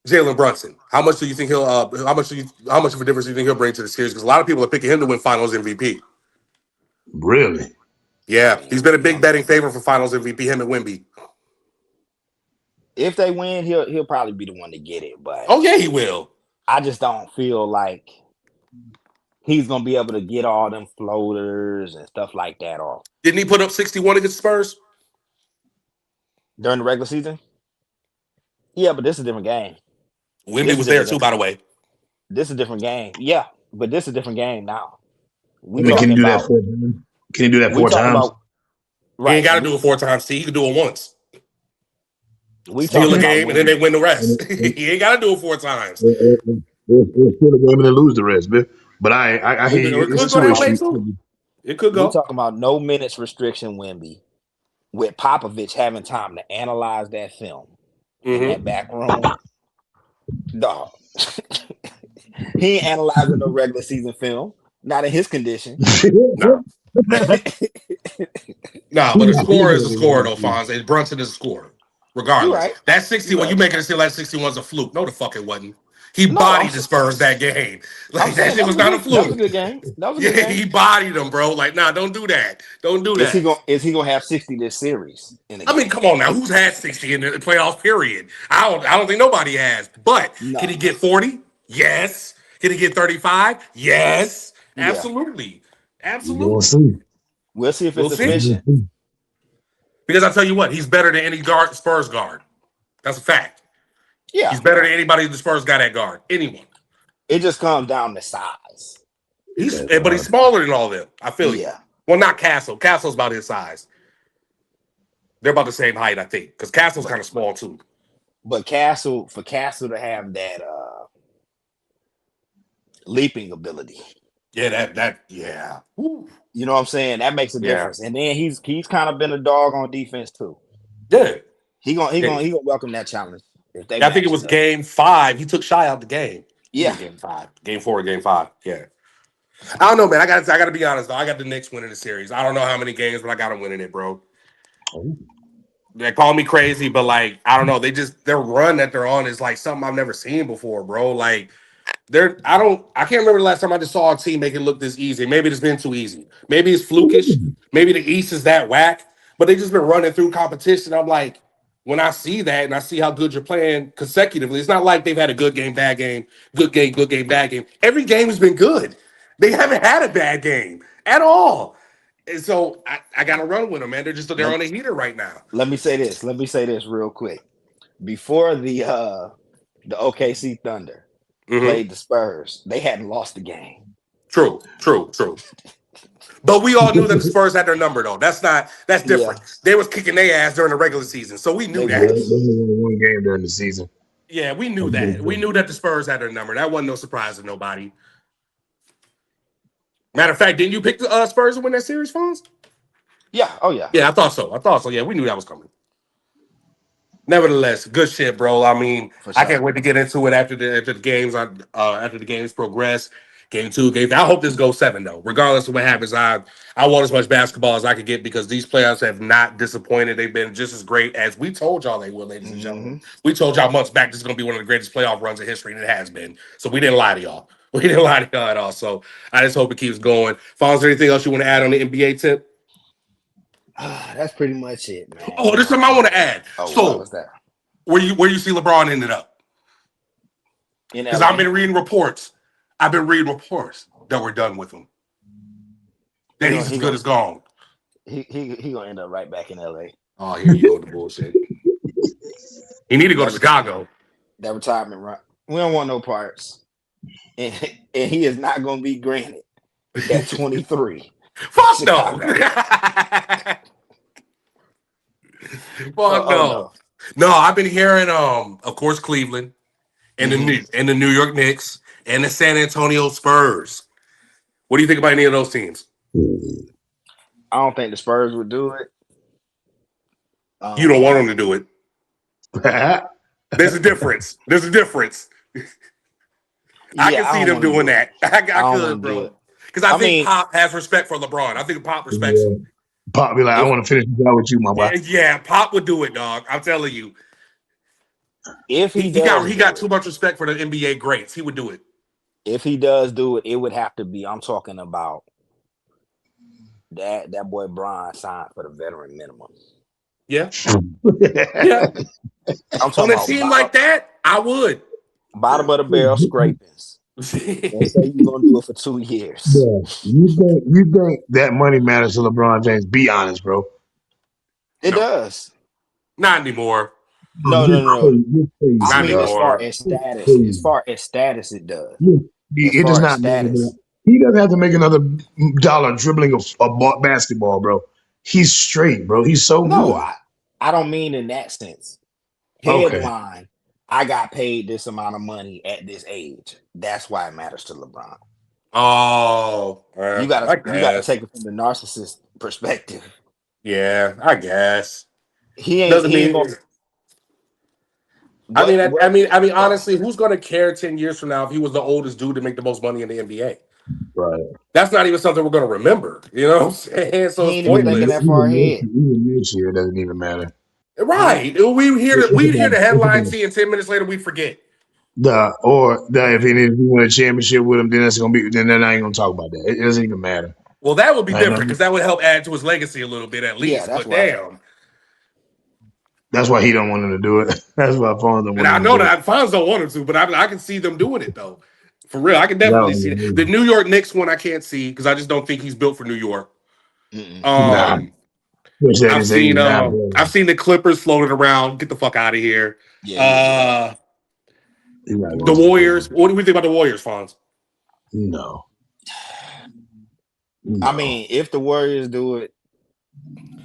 S2: Jalen Brunson? How much do you think he'll? How much of a difference do you think he'll bring to the series? Because a lot of people are picking him to win Finals MVP.
S1: Really?
S3: I
S2: Yeah, he's
S3: mean,
S2: been a big betting favorite for Finals MVP. Him and Wemby.
S3: if they win, he'll probably be the one to get it. But
S2: Oh yeah, he will.
S3: I just don't feel like he's gonna be able to get all them floaters and stuff like that off
S2: Didn't he put up 61 against Spurs?
S3: during the regular season. Yeah, but this is a different game.
S2: Wemby
S3: This is
S2: was
S3: a
S2: there
S3: different
S2: too,
S3: game.
S2: by the way.
S3: This is a different game. Yeah, but this is a different game now.
S1: I
S3: We
S1: mean, can
S3: talking
S1: you do that
S3: about
S1: 4 times? Can you do that
S3: we
S1: four
S3: talking
S1: times?
S3: about
S2: He ain't
S3: right.
S2: got to do it 4 times. See, he can do it once,
S3: We
S2: steal
S3: talking
S2: a
S3: about
S2: game, and then
S3: Wemby.
S2: they win the rest.
S1: And
S2: He ain't got to do it 4 times.
S1: we'll steal the game and then lose the rest, man. But I hear
S2: Or
S1: you.
S2: it
S1: It's
S2: could go
S1: two
S2: that way
S1: issues.
S2: too. It could
S3: We
S2: go.
S3: talking about no minutes restriction Wemby with Popovich having time to analyze that film in that
S2: Mm-hmm.
S3: back room. Dog. He ain't analyzing no regular season film. Not in his condition.
S2: Nah, nah. But a scorer is a scorer, though, Fonz. And Brunson is a scorer,
S3: You
S2: regardless.
S3: right.
S2: That 60,
S3: You
S2: when you
S3: right.
S2: making it seem like 61's a fluke. No, the fuck it wasn't. He
S3: No,
S2: bodied the Spurs that game.
S3: I'm
S2: Like that
S3: saying
S2: shit
S3: that
S2: was
S3: was a
S2: not a
S3: good that was a
S2: fluke.
S3: good game. That was a good
S2: Yeah,
S3: game.
S2: he bodied them, bro. Like, nah, don't do that. Don't do that.
S3: Is he gonna have 60 this series in a
S2: I mean,
S3: game?
S2: come on now. Who's had 60 in the playoff period? I don't think nobody has. But can he
S3: No.
S2: get 40? Yes. Can he get 35? Yes.
S3: Yeah.
S2: Absolutely.
S1: We're gonna
S2: Absolutely.
S1: see.
S3: We'll see if
S2: We'll
S3: it's
S1: We're
S2: see.
S1: gonna
S3: efficient.
S1: see.
S2: Because I tell you what, he's better than any guard Spurs guard. That's a fact.
S3: Yeah.
S2: He's better than anybody the Spurs got at guard. Anyone.
S3: It just comes down to size.
S1: That's
S2: But he's smaller than all of them. I feel you.
S3: Yeah.
S2: Well, not Castle. Castle's about his size. They're about the same height, I think. Because Castle's
S3: But
S2: kind of small too.
S3: Castle to have that leaping ability.
S2: Yeah, yeah. Woo.
S3: You know what I'm saying? That makes a
S2: Yeah.
S3: difference. And then he's kind of been a dog on defense too.
S2: Yeah.
S3: He gonna welcome that challenge if they
S2: Yeah, I think it
S3: match
S2: was
S3: it up.
S2: game 5. He took Shy out the game. He
S3: Yeah.
S2: did game 5. Game 4 or game 5. Yeah. I don't know, man. I gotta be honest though. I got the Knicks winning the series. I don't know how many games, but I got them winning it, bro. They call me crazy, but like, I don't know. Their run that they're on is like something I've never seen before, bro. Like I can't remember the last time I just saw a team make it look this easy. Maybe it's been too easy. Maybe it's flukish. Maybe the East is that whack, but they just been running through competition. I'm like, when I see that and I see how good you're playing consecutively, it's not like they've had a good game, bad game, good game, good game, bad game. Every game has been good. They haven't had a bad game at all. And so I got to run with them, man. They're
S3: Let,
S2: on a heater right now.
S3: let me say this. Let me say this real quick. Before the OKC Thunder
S2: Hmm.
S3: played the Spurs, they hadn't lost the game.
S2: True, true, true. But we all knew that the Spurs had their number, though. That's
S3: Yeah,
S2: different. They was kicking their ass during the regular season, so we
S3: they
S2: knew
S1: Yeah,
S2: that.
S1: they
S3: was.
S1: only won one game during the season.
S2: Yeah, we knew that. We knew that the Spurs had their number. That wasn't no surprise to nobody. Matter of fact, didn't you pick the Spurs to win that series, Fonz?
S3: Yeah. Oh yeah.
S2: Yeah, I thought so. I thought so. Yeah, we knew that was coming. Nevertheless, good shit, bro. I mean,
S3: For
S2: I
S3: sure.
S2: can't wait to get into it after the games after the games progress. Game two, game. I hope this goes seven though. Regardless of what happens, I want as much basketball as I could get because these players have not disappointed. They've been just as great as we told y'all they would, ladies and gentlemen.
S3: Hmm.
S2: We told y'all months back this is going to be one of the greatest playoff runs in history, and it has been. So we didn't lie to y'all. We didn't lie to y'all at all. So I just hope it keeps going. Fonz, is there anything else you want to add on the NBA tip?
S3: That's pretty much it, man.
S2: Oh, there's something I want to add.
S3: Oh, what
S2: So
S3: was that?
S2: where you see LeBron ended up?
S3: In
S2: Because I've
S3: LA.
S2: been reading reports. I've been reading reports that we're done with him.
S3: He
S2: That
S3: gonna
S2: he's as
S3: he
S2: good
S3: gonna
S2: as gone.
S3: he gonna end up right back in LA.
S2: Oh, here you go with the bullshit. He need to go to
S3: That retirement
S2: Chicago.
S3: that retirement run. We don't want no parts. And, and he is not gonna be granted at 23 in
S2: Fuck no.
S3: Chicago.
S2: Fuck
S3: Oh
S2: no.
S3: no.
S2: No, I've been hearing of course Cleveland
S3: Hmm.
S2: and the New York Knicks and the San Antonio Spurs. What do you think about any of those teams?
S3: I don't think the Spurs would do it.
S2: You don't want
S3: Um,
S2: them to do it.
S1: Yeah.
S2: There's a difference. There's a difference. I can
S3: yeah, I
S2: see
S3: don't
S2: them
S3: want to
S2: doing
S3: do it.
S2: that. I
S3: I don't
S2: could,
S3: want to do
S2: bro.
S3: it.
S2: Because I
S3: I
S2: think
S3: mean,
S2: Pop has respect for LeBron. I think Pop respects him.
S1: Pop be like, I
S3: if
S1: want to finish this out with you, my boy.
S2: Yeah, Pop would do it, dog. I'm telling you.
S3: if
S2: He,
S3: he
S2: he got
S3: does
S2: he
S3: do
S2: got
S3: it,
S2: too much respect for the NBA greats. He would do it.
S3: if he does do it, it would have to be. I'm talking about that boy Brian signed for the veteran minimum.
S2: Yeah. Yeah.
S3: I'm
S2: On
S3: talking
S2: a
S3: about
S2: team like that, I would.
S3: bottom of the barrel scrapings, and say you're gonna do it for 2 years.
S1: Yeah, you think that money matters to LeBron James? Be honest, bro.
S3: It
S2: No,
S3: does.
S2: not anymore.
S3: No, no, no, no.
S1: You're crazy,
S3: I
S2: Not
S3: mean,
S1: dog.
S3: as far
S2: anymore.
S3: as
S1: You're
S3: status,
S1: crazy.
S3: it does. As
S1: It does
S3: far as
S1: not matter. Bro.
S3: status,
S1: He doesn't have to make another dollar dribbling basketball, bro. He's straight, bro. He's so
S3: no,
S1: good.
S3: I don't mean in that sense.
S1: Okay.
S3: Headline, I got paid this amount of money at this age. That's why it matters to LeBron.
S2: Oh, I
S3: You gotta
S2: guess.
S3: take it from the narcissist perspective.
S2: Yeah, I guess. Doesn't
S3: He ain't
S2: mean.
S3: gonna what
S2: Honestly, who's going to care 10 years from now if he was the oldest dude to make the most money in the NBA?
S1: Right.
S2: That's not even something we're going to remember. You know what I'm saying? So
S3: he
S2: it's
S3: ain't even thinking
S2: pointless.
S3: that far ahead.
S1: Even next year, it doesn't even matter.
S3: He
S2: Right. We'd hear the headline, see, and 10 minutes later, we'd forget.
S1: If he win a championship with him, then that's gonna be. Then I ain't gonna talk about that. It doesn't even matter.
S2: Well, that would be
S1: Like,
S2: different because that would help add to his legacy a little bit at
S3: yeah,
S2: least.
S3: that's
S2: But
S3: right.
S2: damn.
S1: that's why he don't want him to do it. That's why Fonz don't
S2: And
S1: want
S2: I
S1: him to
S2: know
S1: do it.
S2: that fans don't want him to, but I can see them doing it though. For real, I can
S1: That
S2: definitely
S1: would
S2: see
S1: be
S2: it. The
S1: amazing.
S2: New York Knicks one I can't see because I just don't think he's built for New York.
S3: Mm-mm.
S1: Nah,
S2: Um,
S1: especially at his age now, bro.
S2: I've seen the Clippers floated around. Get the fuck out of here.
S3: Yeah.
S2: Uh,
S1: He's not
S2: the
S1: going to the
S2: Warriors.
S1: Clippers.
S2: What do we think about the Warriors, Fonz?
S1: No,
S3: I
S1: no,
S3: mean, if the Warriors do it,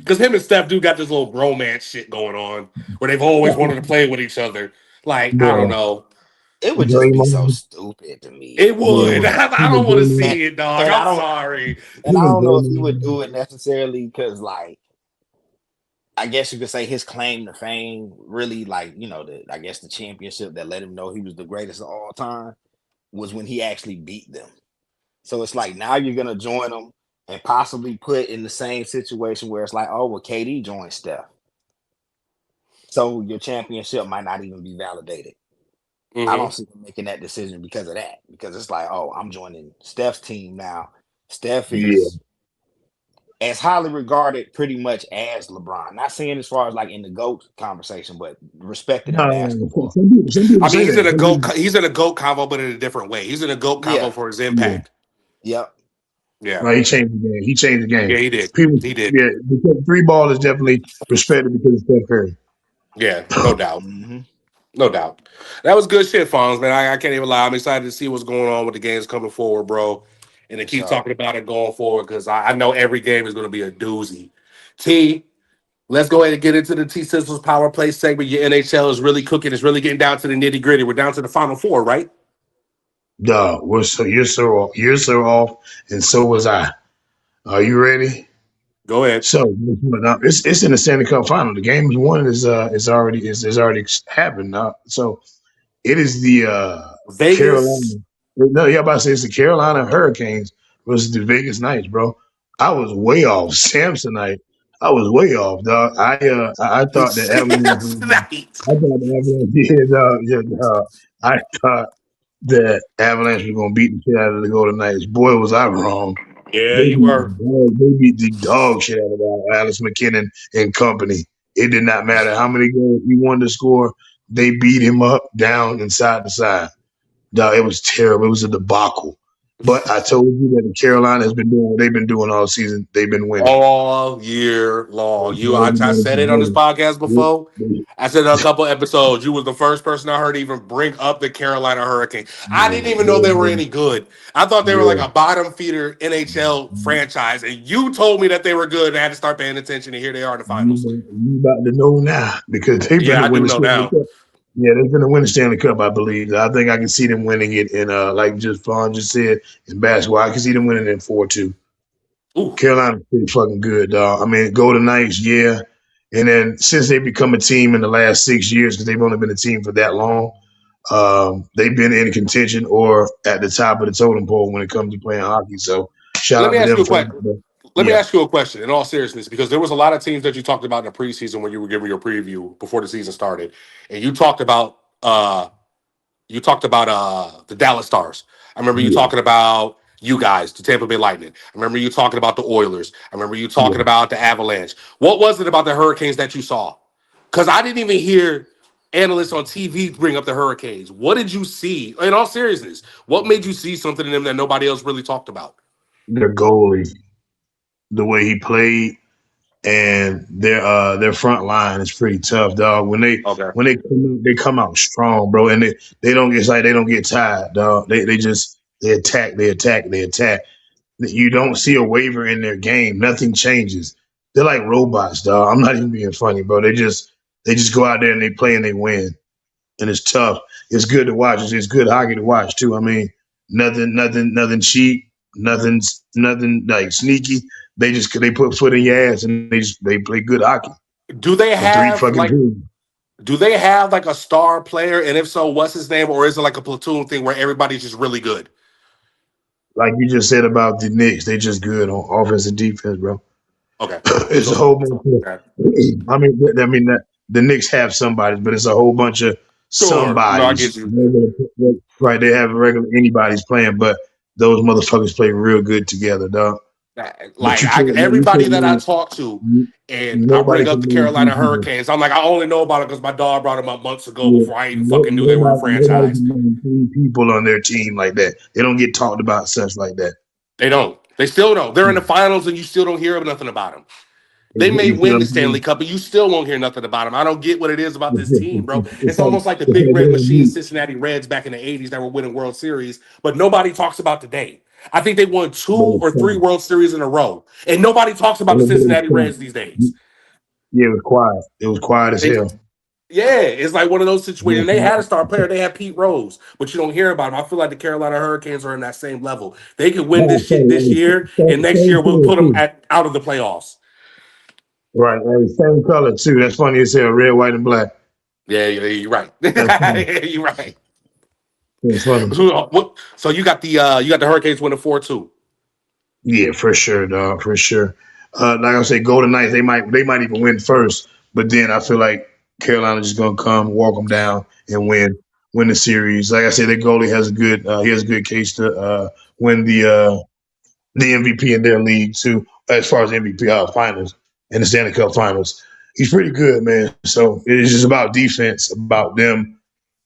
S2: Because him and Steph do got this little bromance shit going on where they've always wanted to play with each other. Like I don't
S1: bro.
S2: know.
S3: it would just be so
S1: Draymond,
S3: stupid to me.
S2: It would.
S1: bro.
S2: I
S1: Even
S2: don't want to
S3: And
S2: see it, dog.
S3: and
S2: I'm sorry.
S3: I
S1: Even
S3: don't know if he would do
S1: Draymond,
S3: it necessarily because like I guess you could say his claim to fame really like, I guess the championship that let him know he was the greatest of all time was when he actually beat them. So it's like now you're gonna join them and possibly put in the same situation where it's like, oh well, KD joined Steph. So your championship might not even be validated. I
S2: Hmm.
S3: don't see him making that decision because of that. Because it's like, oh, I'm joining Steph's team now. Steph
S1: yeah,
S3: is as highly regarded pretty much as LeBron. Not saying as far as like in the GOAT conversation, but respected in
S1: No,
S3: basketball.
S1: some people
S2: I mean,
S1: say that. Some people,
S2: he's in a goat combo, but in a different way. He's in a goat combo
S3: Yeah.
S2: for his
S1: yeah.
S2: impact.
S3: Yep.
S2: Yeah,
S1: Right, he changed the game. He changed the game.
S2: yeah, he did.
S1: People,
S2: He did.
S1: yeah, because three ball is definitely respected because of Steph Curry.
S2: Yeah, no doubt.
S3: Hmm.
S2: No doubt. That was good shit, Fonz, man. I can't even lie. I'm excited to see what's going on with the games coming forward, bro. And to
S3: For
S2: keep
S3: sure.
S2: talking about it going forward because I know every game is going to be a doozy. T, let's go ahead and get into the T Sizzles Power Play segment. Your NHL is really cooking. It's really getting down to the nitty gritty. We're down to the final four, right?
S1: Duh, you're so off, and so was I. Are you ready?
S2: Go ahead.
S1: So it's in the Stanley Cup final. The game is won is already happened now. So it is the
S2: Vegas.
S1: Carolina. No, yeah, about to say it's the Carolina Hurricanes versus the Vegas Knights, bro. I was way off. Samsonite. I was way off, dog. I thought the Avalanche.
S2: Night.
S1: I thought the Avalanche. Yeah, dog. Yeah, dog. I thought that Avalanche was gonna beat the shit out of the Golden Knights. Boy, was I wrong.
S2: Yeah, you were.
S1: They beat the dog shit out of Alex McKinnon and company. It did not matter how many goals he wanted to score. They beat him up, down, and side to side. Dog, it was terrible. It was a debacle. But I told you that the Carolina has been doing what they've been doing all season. They've been winning.
S2: All year long. I said it on this podcast
S1: They-
S2: before.
S1: they-
S2: I said a couple episodes. You was the first person I heard even bring up the Carolina Hurricanes. I didn't even know they were any good. I thought they were like
S1: yeah,
S2: a bottom feeder NHL franchise, and you told me that they were good. And I had to start paying attention, and here they are in the finals.
S1: you about to know now because they've been
S2: Yeah,
S1: to
S2: I
S1: win
S2: do
S1: the
S2: know
S1: Stanley
S2: now.
S1: Cup. Yeah, they're going to win the Stanley Cup, I believe. I think I can see them winning it in, like just Fawn just said, in basketball. I can see them winning in 4-2.
S2: Ooh,
S1: Carolina's pretty fucking good, dog. I mean, Golden Knights, yeah. And then since they become a team in the last 6 years, because they've only been a team for that long, they've been in contention or at the top of the totem pole when it comes to playing hockey. So shout
S2: let
S1: out
S2: me
S1: to
S2: ask you
S1: them
S2: a
S1: for
S2: question.
S1: that.
S2: Let me
S1: Yeah,
S2: ask you a question in all seriousness, because there was a lot of teams that you talked about in the preseason when you were giving your preview before the season started, and you talked about the Dallas Stars. I remember you
S1: yeah,
S2: talking about you guys, the Tampa Bay Lightning. I remember you talking about the Oilers. I remember you talking
S1: yeah.
S2: about the Avalanche. What was it about the Hurricanes that you saw? Because I didn't even hear analysts on TV bring up the Hurricanes. What did you see? In all seriousness, what made you see something in them that nobody else really talked about?
S1: Their goalie, the way he played, and their front line is pretty tough, dog.
S2: Okay.
S1: They come out strong, bro, and they don't get like they don't get tired, dog. They just they attack. You don't see a waiver in their game. Nothing changes. They're like robots, dog. I'm not even being funny, bro. They just go out there and they play and they win, and it's tough. It's good to watch. It's good hockey to watch too. I mean, nothing cheap, nothing like sneaky. They put foot in your ass and they play good hockey
S2: Do they
S1: for three
S2: have
S1: fucking
S2: like
S1: periods.
S2: do they have like a star player? And if so, what's his name? Or is it like a platoon thing where everybody's just really good?
S1: Like you just said about the Knicks, they just good on offense and defense, bro.
S2: Okay.
S1: It's a
S2: So
S1: whole bunch of.
S2: okay.
S1: The Knicks have somebody, but it's a whole bunch of
S2: Sure. No, I
S1: somebodies.
S2: get you.
S1: Right? They have regular anybody's playing, but those motherfuckers play real good together, dog. But
S2: Like everybody that I talk to, and I
S1: nobody
S2: bring up
S1: can
S2: the
S1: name three
S2: Carolina
S1: people.
S2: Hurricanes. I'm like, I only know about it because my dog brought them up months ago
S1: Yeah,
S2: before I even fucking knew they were a
S1: nobody
S2: franchise.
S1: can name three people on their team like that. They don't get talked about such like that.
S2: They don't. They still don't. They're in
S1: Yeah.
S2: the finals, and you still don't hear nothing about them. They may
S1: You feel
S2: win
S1: what
S2: the
S1: I'm
S2: Stanley
S1: saying?
S2: Cup, but you still won't hear nothing about them. I don't get what it is about this team, bro.
S1: It's
S2: It's
S1: like
S2: almost like the
S1: it's
S2: big
S1: like
S2: red
S1: they're
S2: machine
S1: elite.
S2: Cincinnati Reds back in the 80s that were winning World Series, but nobody talks about today. I think they won two
S1: But it's
S2: or three
S1: fun.
S2: World Series in a row, and nobody talks about the
S1: But it's
S2: Cincinnati
S1: fun.
S2: Reds these days.
S1: Yeah, it was quiet. It was quiet as
S2: They,
S1: hell.
S2: yeah, it's like one of those
S1: Yeah,
S2: situations. They had a star player. They had Pete Rose, but you don't hear about him. I feel like the Carolina Hurricanes are in that same level. They could win
S1: no,
S2: this shit this year, and next
S1: same
S2: year we'll
S1: color
S2: put them
S1: too.
S2: out of the playoffs.
S1: Right, and same color too. That's funny as hell. Red, white, and black.
S2: Yeah, you're right.
S1: That's funny.
S2: You're right.
S1: That's funny.
S2: So you got the Hurricanes winning 4-2.
S1: Yeah, for sure, dog. For sure. Like I say, Golden Knights. They might even win first, but then I feel like Carolina just gonna come, walk them down, and win the series. Like I said, their goalie has a good he has a good case to win the MVP in their league too. as far as MVP finals and the Stanley Cup finals. He's pretty good, man. So it's just about defense, about them.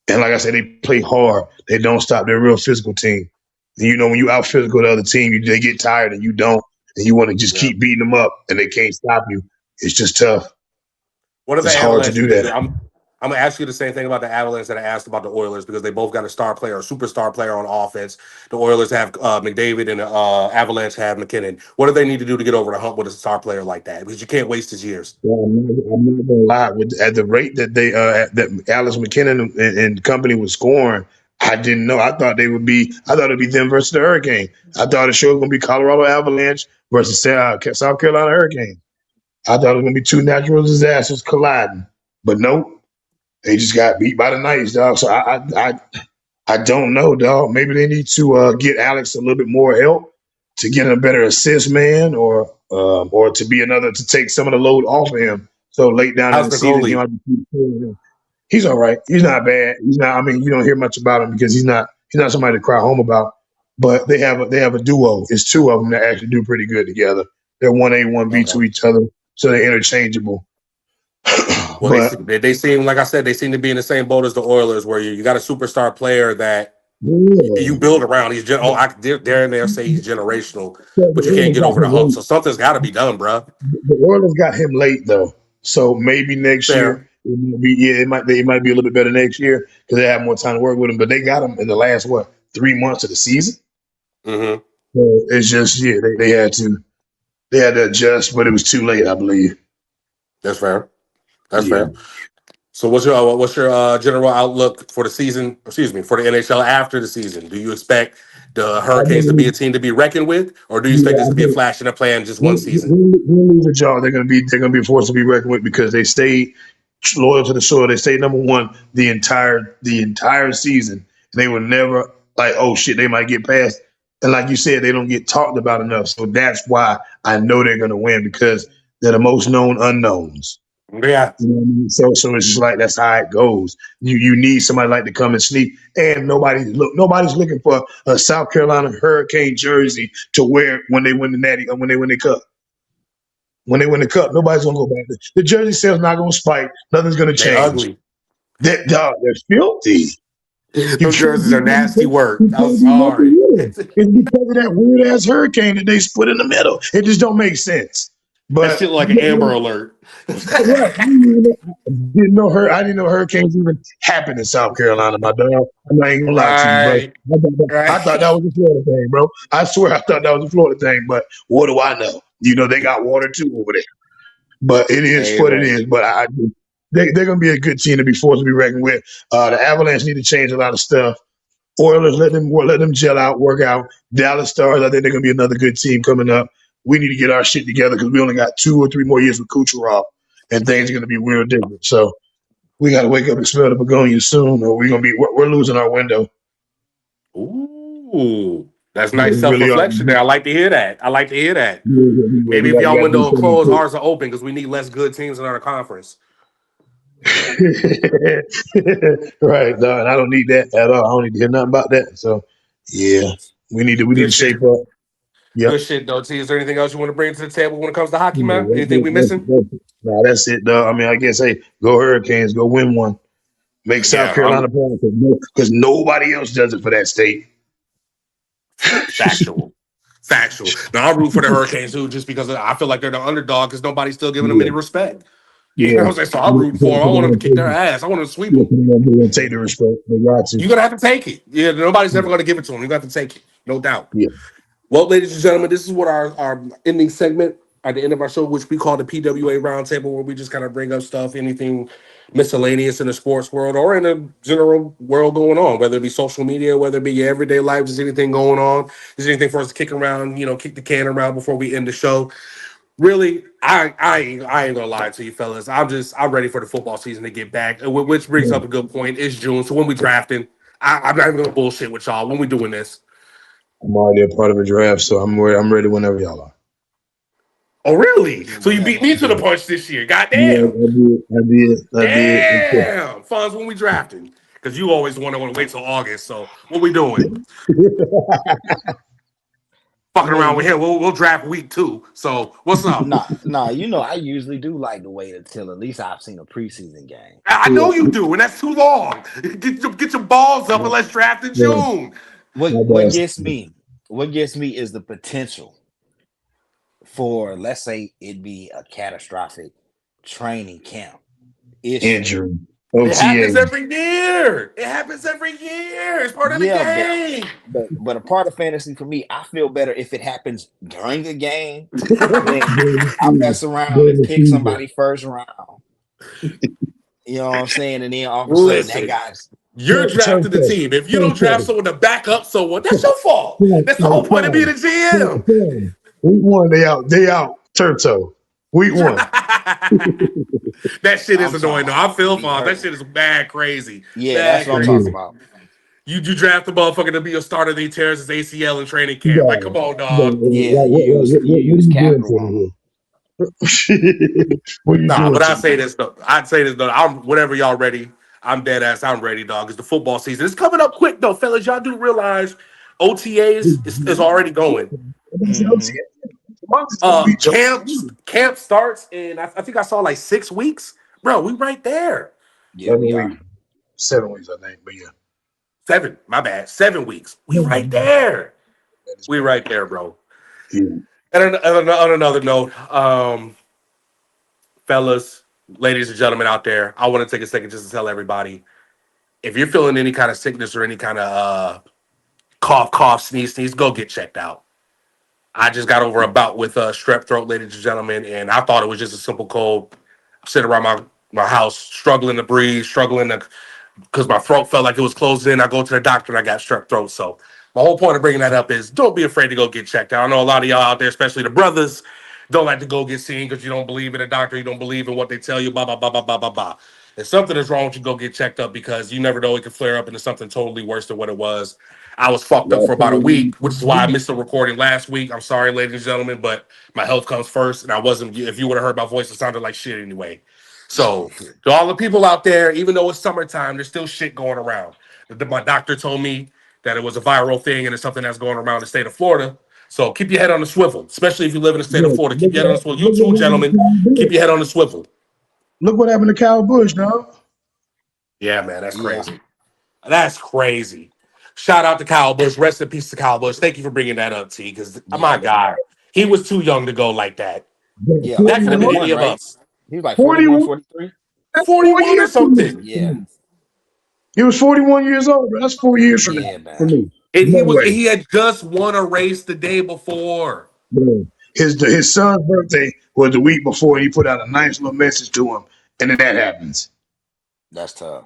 S1: And like I said, they play hard. They don't stop. They're a real physical team. And you know, when you out physical the other team, they get tired and you don't, and you want to just
S2: Yeah.
S1: keep beating them up, and they can't stop you. It's just tough.
S2: What are the
S1: It's hard to
S2: Avalanche?
S1: do that.
S2: I'm gonna ask you the same thing about the Avalanche that I asked about the Oilers because they both got a star player, a superstar player on offense. The Oilers have McDavid and the Avalanche have McKinnon. What do they need to do to get over the hump with a star player like that? Because you can't waste his years.
S1: Well, I'm not gonna lie. At the rate that that Alex McKinnon and company was scoring, I didn't know. I thought they would be. I thought it'd be them versus the Hurricane. I thought the show was gonna be Colorado Avalanche versus South Carolina Hurricane. I thought it was gonna be two natural disasters colliding, but nope. They just got beat by the Knights, dog. So I don't know, dog. Maybe they need to get Alex a little bit more help to get a better assist man, or to be another to take some of the load off of him. So late down in
S2: How's
S1: the
S2: the
S1: season, he
S2: goalie?
S1: might be. He's all right. He's not bad. He's not. I mean, you don't hear much about him because he's not somebody to cry home about. But they have a duo. It's two of them that actually do pretty good together. They're 1A, 1B
S2: Okay.
S1: to each other, so they're interchangeable.
S2: Well,
S1: But
S2: they seem like I said they seem to be in the same boat as the Oilers, where you got a superstar player that you
S1: yeah,
S2: build around. I dare and dare say he's generational,
S1: so
S2: but
S1: the
S2: you can't
S1: Oilers
S2: get
S1: got
S2: over the
S1: him
S2: hump.
S1: late.
S2: So something's got to be done, bro.
S1: The Oilers got him late though, so maybe next
S2: Fair.
S1: year it might be. Yeah, it might be a little bit better next year because they have more time to work with him. But they got him in the last 3 months of the season.
S2: Mm-hmm.
S1: So it's just they had to adjust, but it was too late, I believe.
S2: That's fair. That's
S1: Yeah,
S2: fair. So what's your general outlook for the season? Excuse me, for the NHL after the season? Do you expect the
S1: I
S2: Hurricanes to be a
S1: believe.
S2: team to be reckoned with, or do you expect
S1: Yeah,
S2: this
S1: I
S2: to be a
S1: think
S2: flash in the plan just one season?
S1: when lose a job, they're gonna be forced to be reckoned with because they stayed loyal to the soil. They stayed number one the entire season. And they were never like, oh shit, they might get past. And like you said, they don't get talked about enough. So that's why I know they're gonna win because they're the most known unknowns.
S2: Yeah,
S1: You know what I mean? So it's just like that's how it goes. You need somebody like to come and sneak, and nobody's looking for a South Carolina Hurricane jersey to wear when they win the Natty when they win the Cup. When they win the Cup, nobody's gonna go back. The jersey sales not gonna spike. Nothing's gonna
S2: they
S1: change.
S2: ugly.
S1: That dog, they're filthy. You
S2: Those
S1: can't
S2: jerseys
S1: do
S2: are nasty
S1: nothing.
S2: work.
S1: You
S2: I'm
S1: can't do nothing
S2: sorry.
S1: with them. It's because of that weird ass hurricane that they split in the middle. It just don't make sense.
S2: That
S1: But
S2: shit like an Amber Alert.
S1: right. I didn't know hurricanes even happen in South Carolina, my dog. I'm not even gonna lie to you, bro.
S2: Right,
S1: I thought
S2: right.
S1: that was a Florida thing, bro. I swear I thought that was a Florida thing, but what do I know? They got water too over there. But it is
S2: Hey
S1: what it
S2: man.
S1: is. But they're gonna be a good team to be forced to be reckoned with. The Avalanche need to change a lot of stuff. Oilers let them gel out, work out. Dallas Stars, I think they're gonna be another good team coming up. We need to get our shit together because we only got 2 or 3 more years with Kucherov, and things are gonna be real different. So we got to wake up and smell the begonia soon, or we're losing our window.
S2: Ooh, that's
S1: Yeah,
S2: nice
S1: we
S2: self
S1: really are.
S2: reflection there. I like to hear that. I like to hear that.
S1: Yeah, yeah,
S2: Maybe
S1: we
S2: if
S1: got, we
S2: y'all
S1: got to do
S2: window
S1: something
S2: closed,
S1: quick.
S2: ours are open because we need less good teams in our conference.
S1: Right, no, and I don't need that at all. I don't need to hear nothing about that. So, yeah, we need to
S2: Good
S1: shape
S2: shit.
S1: up. Yep.
S2: Good shit, though. T, is there anything else you want to bring to the table when it comes to hockey,
S1: Yeah,
S2: man? Anything we missing?
S1: nah, that's it, though. I mean, I guess, hey, go Hurricanes, go win one. Make South
S2: Yeah,
S1: Carolina proud because nobody else does it for that state.
S2: factual. Factual. Now I root for the Hurricanes too, just because I feel like they're the underdog because nobody's still giving them
S1: Yeah,
S2: any respect. You know
S1: yeah.
S2: what I'm saying? So I root for them. I want them to kick their ass. I want them to sweep them.
S1: They're gonna take the respect. They got to.
S2: You're gonna have to take it. Yeah, nobody's ever gonna give it to them. You got to take it, no doubt.
S1: Yeah.
S2: Well, ladies and gentlemen, this is what our ending segment at the end of our show, which we call the PWA Roundtable, where we just kind of bring up stuff, anything miscellaneous in the sports world or in the general world going on, whether it be social media, whether it be your everyday life, is anything going on, is anything for us to kick around, kick the can around before we end the show. Really, I ain't gonna lie to you, fellas. I'm ready for the football season to get back, which brings
S1: Yeah.
S2: up a good point. It's June, so when we drafting, I'm not even gonna bullshit with y'all when we doing this.
S1: I'm already a part of a draft, so I'm ready whenever y'all are.
S2: Oh, really?
S3: Yeah,
S2: So you beat me
S3: whenever.
S2: to the punch this year.
S1: Yeah,
S2: Goddamn.
S1: I did.
S2: Damn. Fonz, when we drafting? Because you always want to wait till August. So what we doing? Fucking around with him. We'll draft week 2. So what's up?
S3: Nah. I usually do like to wait until at least I've seen a preseason game.
S2: I know you do, and that's too long. Get your balls up and let's draft in
S1: Yeah,
S2: June.
S3: What gets me? What gets me is the potential for, let's say, it be a catastrophic training camp issue.
S1: injury.
S2: It happens
S1: OTA.
S2: every year. It's part of the game.
S3: But a part of fantasy for me, I feel better if it happens during a game than I mess around and pick somebody first round. You know what I'm saying? And then all of a sudden that guy's
S2: you're drafting the team. If you don't draft someone to back up someone, that's your fault. That's the whole point of being a GM.
S1: Week 1, they out. Turf toe. Week 1.
S2: That shit is annoying though. I feel for that shit is bad crazy.
S3: Yeah,
S2: bad
S3: that's what I'm talking about.
S2: You draft the motherfucker to be a starter, then he tears his ACL in training camp. Like, come on, dog.
S3: Yeah, you use capital on him.
S2: But I'd say this though. I'm whenever y'all ready. I'm dead ass. I'm ready, dog. It's the football season. It's coming up quick though, fellas. Y'all do realize OTAs is already going. Camp starts in I think I saw like 6 weeks. Bro, we right there.
S3: Yeah, we are.
S1: 7 weeks, I think, but yeah.
S2: 7, my bad. 7 weeks. We right there. We right there, bro.
S1: Yeah.
S2: And on another note, fellas, ladies and gentlemen out there, I want to take a second just to tell everybody, if you're feeling any kind of sickness or any kind of cough, sneeze, go get checked out. I just got over a bout with strep throat, ladies and gentlemen, and I thought it was just a simple cold. I'm sitting around my house, struggling to breathe, because my throat felt like it was closed in. I go to the doctor and I got strep throat. So my whole point of bringing that up is don't be afraid to go get checked out. I know a lot of y'all out there, especially the brothers, don't like to go get seen because you don't believe in a doctor. You don't believe in what they tell you, blah, blah, blah, blah, blah, blah, blah. If something is wrong with you, go get checked up because you never know it can flare up into something totally worse than what it was. I was fucked up for about a week, which is why I missed the recording last week. I'm sorry, ladies and gentlemen, but my health comes first. And I wasn't, if you would have heard my voice, it sounded like shit anyway. So to all the people out there, even though it's summertime, there's still shit going around. My doctor told me that it was a viral thing and it's something that's going around the state of Florida. So keep your head on the swivel, especially if you live in the state of Florida. Keep your head on the swivel. You too, gentlemen, keep your head on the swivel.
S1: Look what happened to Kyle Busch, dog.
S2: Yeah, man, that's crazy. That's crazy. Shout out to Kyle Busch. Rest in peace to Kyle Busch. Thank you for bringing that up, T, because, my God, he was too young to go like that.
S3: Yeah,
S2: that could have been any of us.
S3: He was like 41, 43?
S2: 41 or something.
S3: Yeah.
S1: He was 41 years old, bro. That's 4 years from now for me.
S2: And he had just won a race the day before.
S1: Bro. His son's birthday was the week before, and he put out a nice little message to him, and then that happens.
S3: That's tough.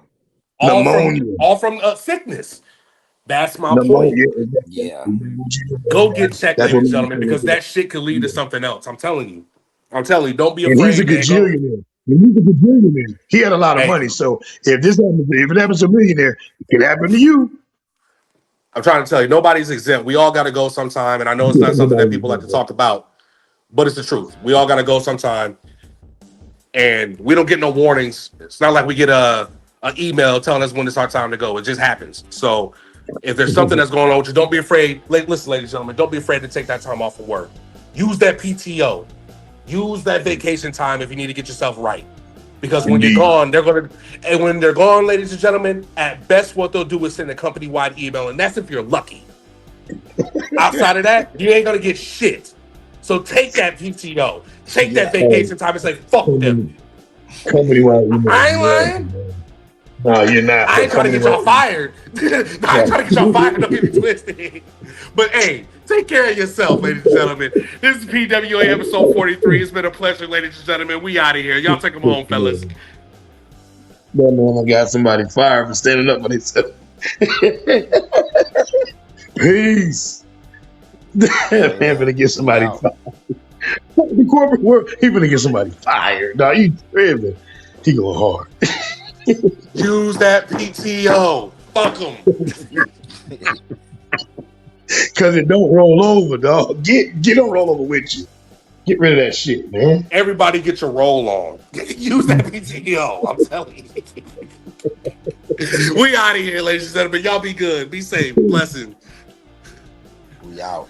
S2: All from sickness. That's my point.
S3: Yeah.
S2: Go get checked, ladies and gentlemen, because that shit could lead to something else. I'm telling you. Don't be afraid.
S1: And he's a gajillionaire. He had a lot of money. So if it happens to a millionaire, it can happen to you.
S2: I'm trying to tell you, nobody's exempt. We all got to go sometime. And I know it's not something that people like to talk about, but it's the truth. We all got to go sometime. And we don't get no warnings. It's not like we get an email telling us when it's our time to go. It just happens. So if there's something that's going on with you, don't be afraid. Listen, ladies and gentlemen, don't be afraid to take that time off of work. Use that PTO. Use that vacation time if you need to get yourself right. Because when you're gone, when they're gone, ladies and gentlemen, at best what they'll do is send a company-wide email, and that's if you're lucky. Outside of that, you ain't gonna get shit. So take that PTO, take that vacation time, and say fuck them.
S1: Company-wide email.
S2: I ain't lying.
S1: No, you're not.
S2: I ain't trying to get y'all fired. I ain't trying to get y'all fired. Don't get me twisted. But hey, take care of yourself, ladies and gentlemen. This is PWA episode 43. It's been a pleasure, ladies and gentlemen. We out of here. Y'all take them home, fellas.
S1: That man, I got somebody fired for standing up for themselves. Peace. That man gonna get somebody fired. The corporate world, he gonna get somebody fired. Dog, you tripping. He go hard.
S2: Use that PTO. Fuck them.
S1: Cause it don't roll over, dog. Get don't roll over with you. Get rid of that shit, man.
S2: Everybody get your roll on. Use that PTO. I'm telling you. We out of here, ladies and gentlemen. Y'all be good. Be safe. Blessings.
S3: We out.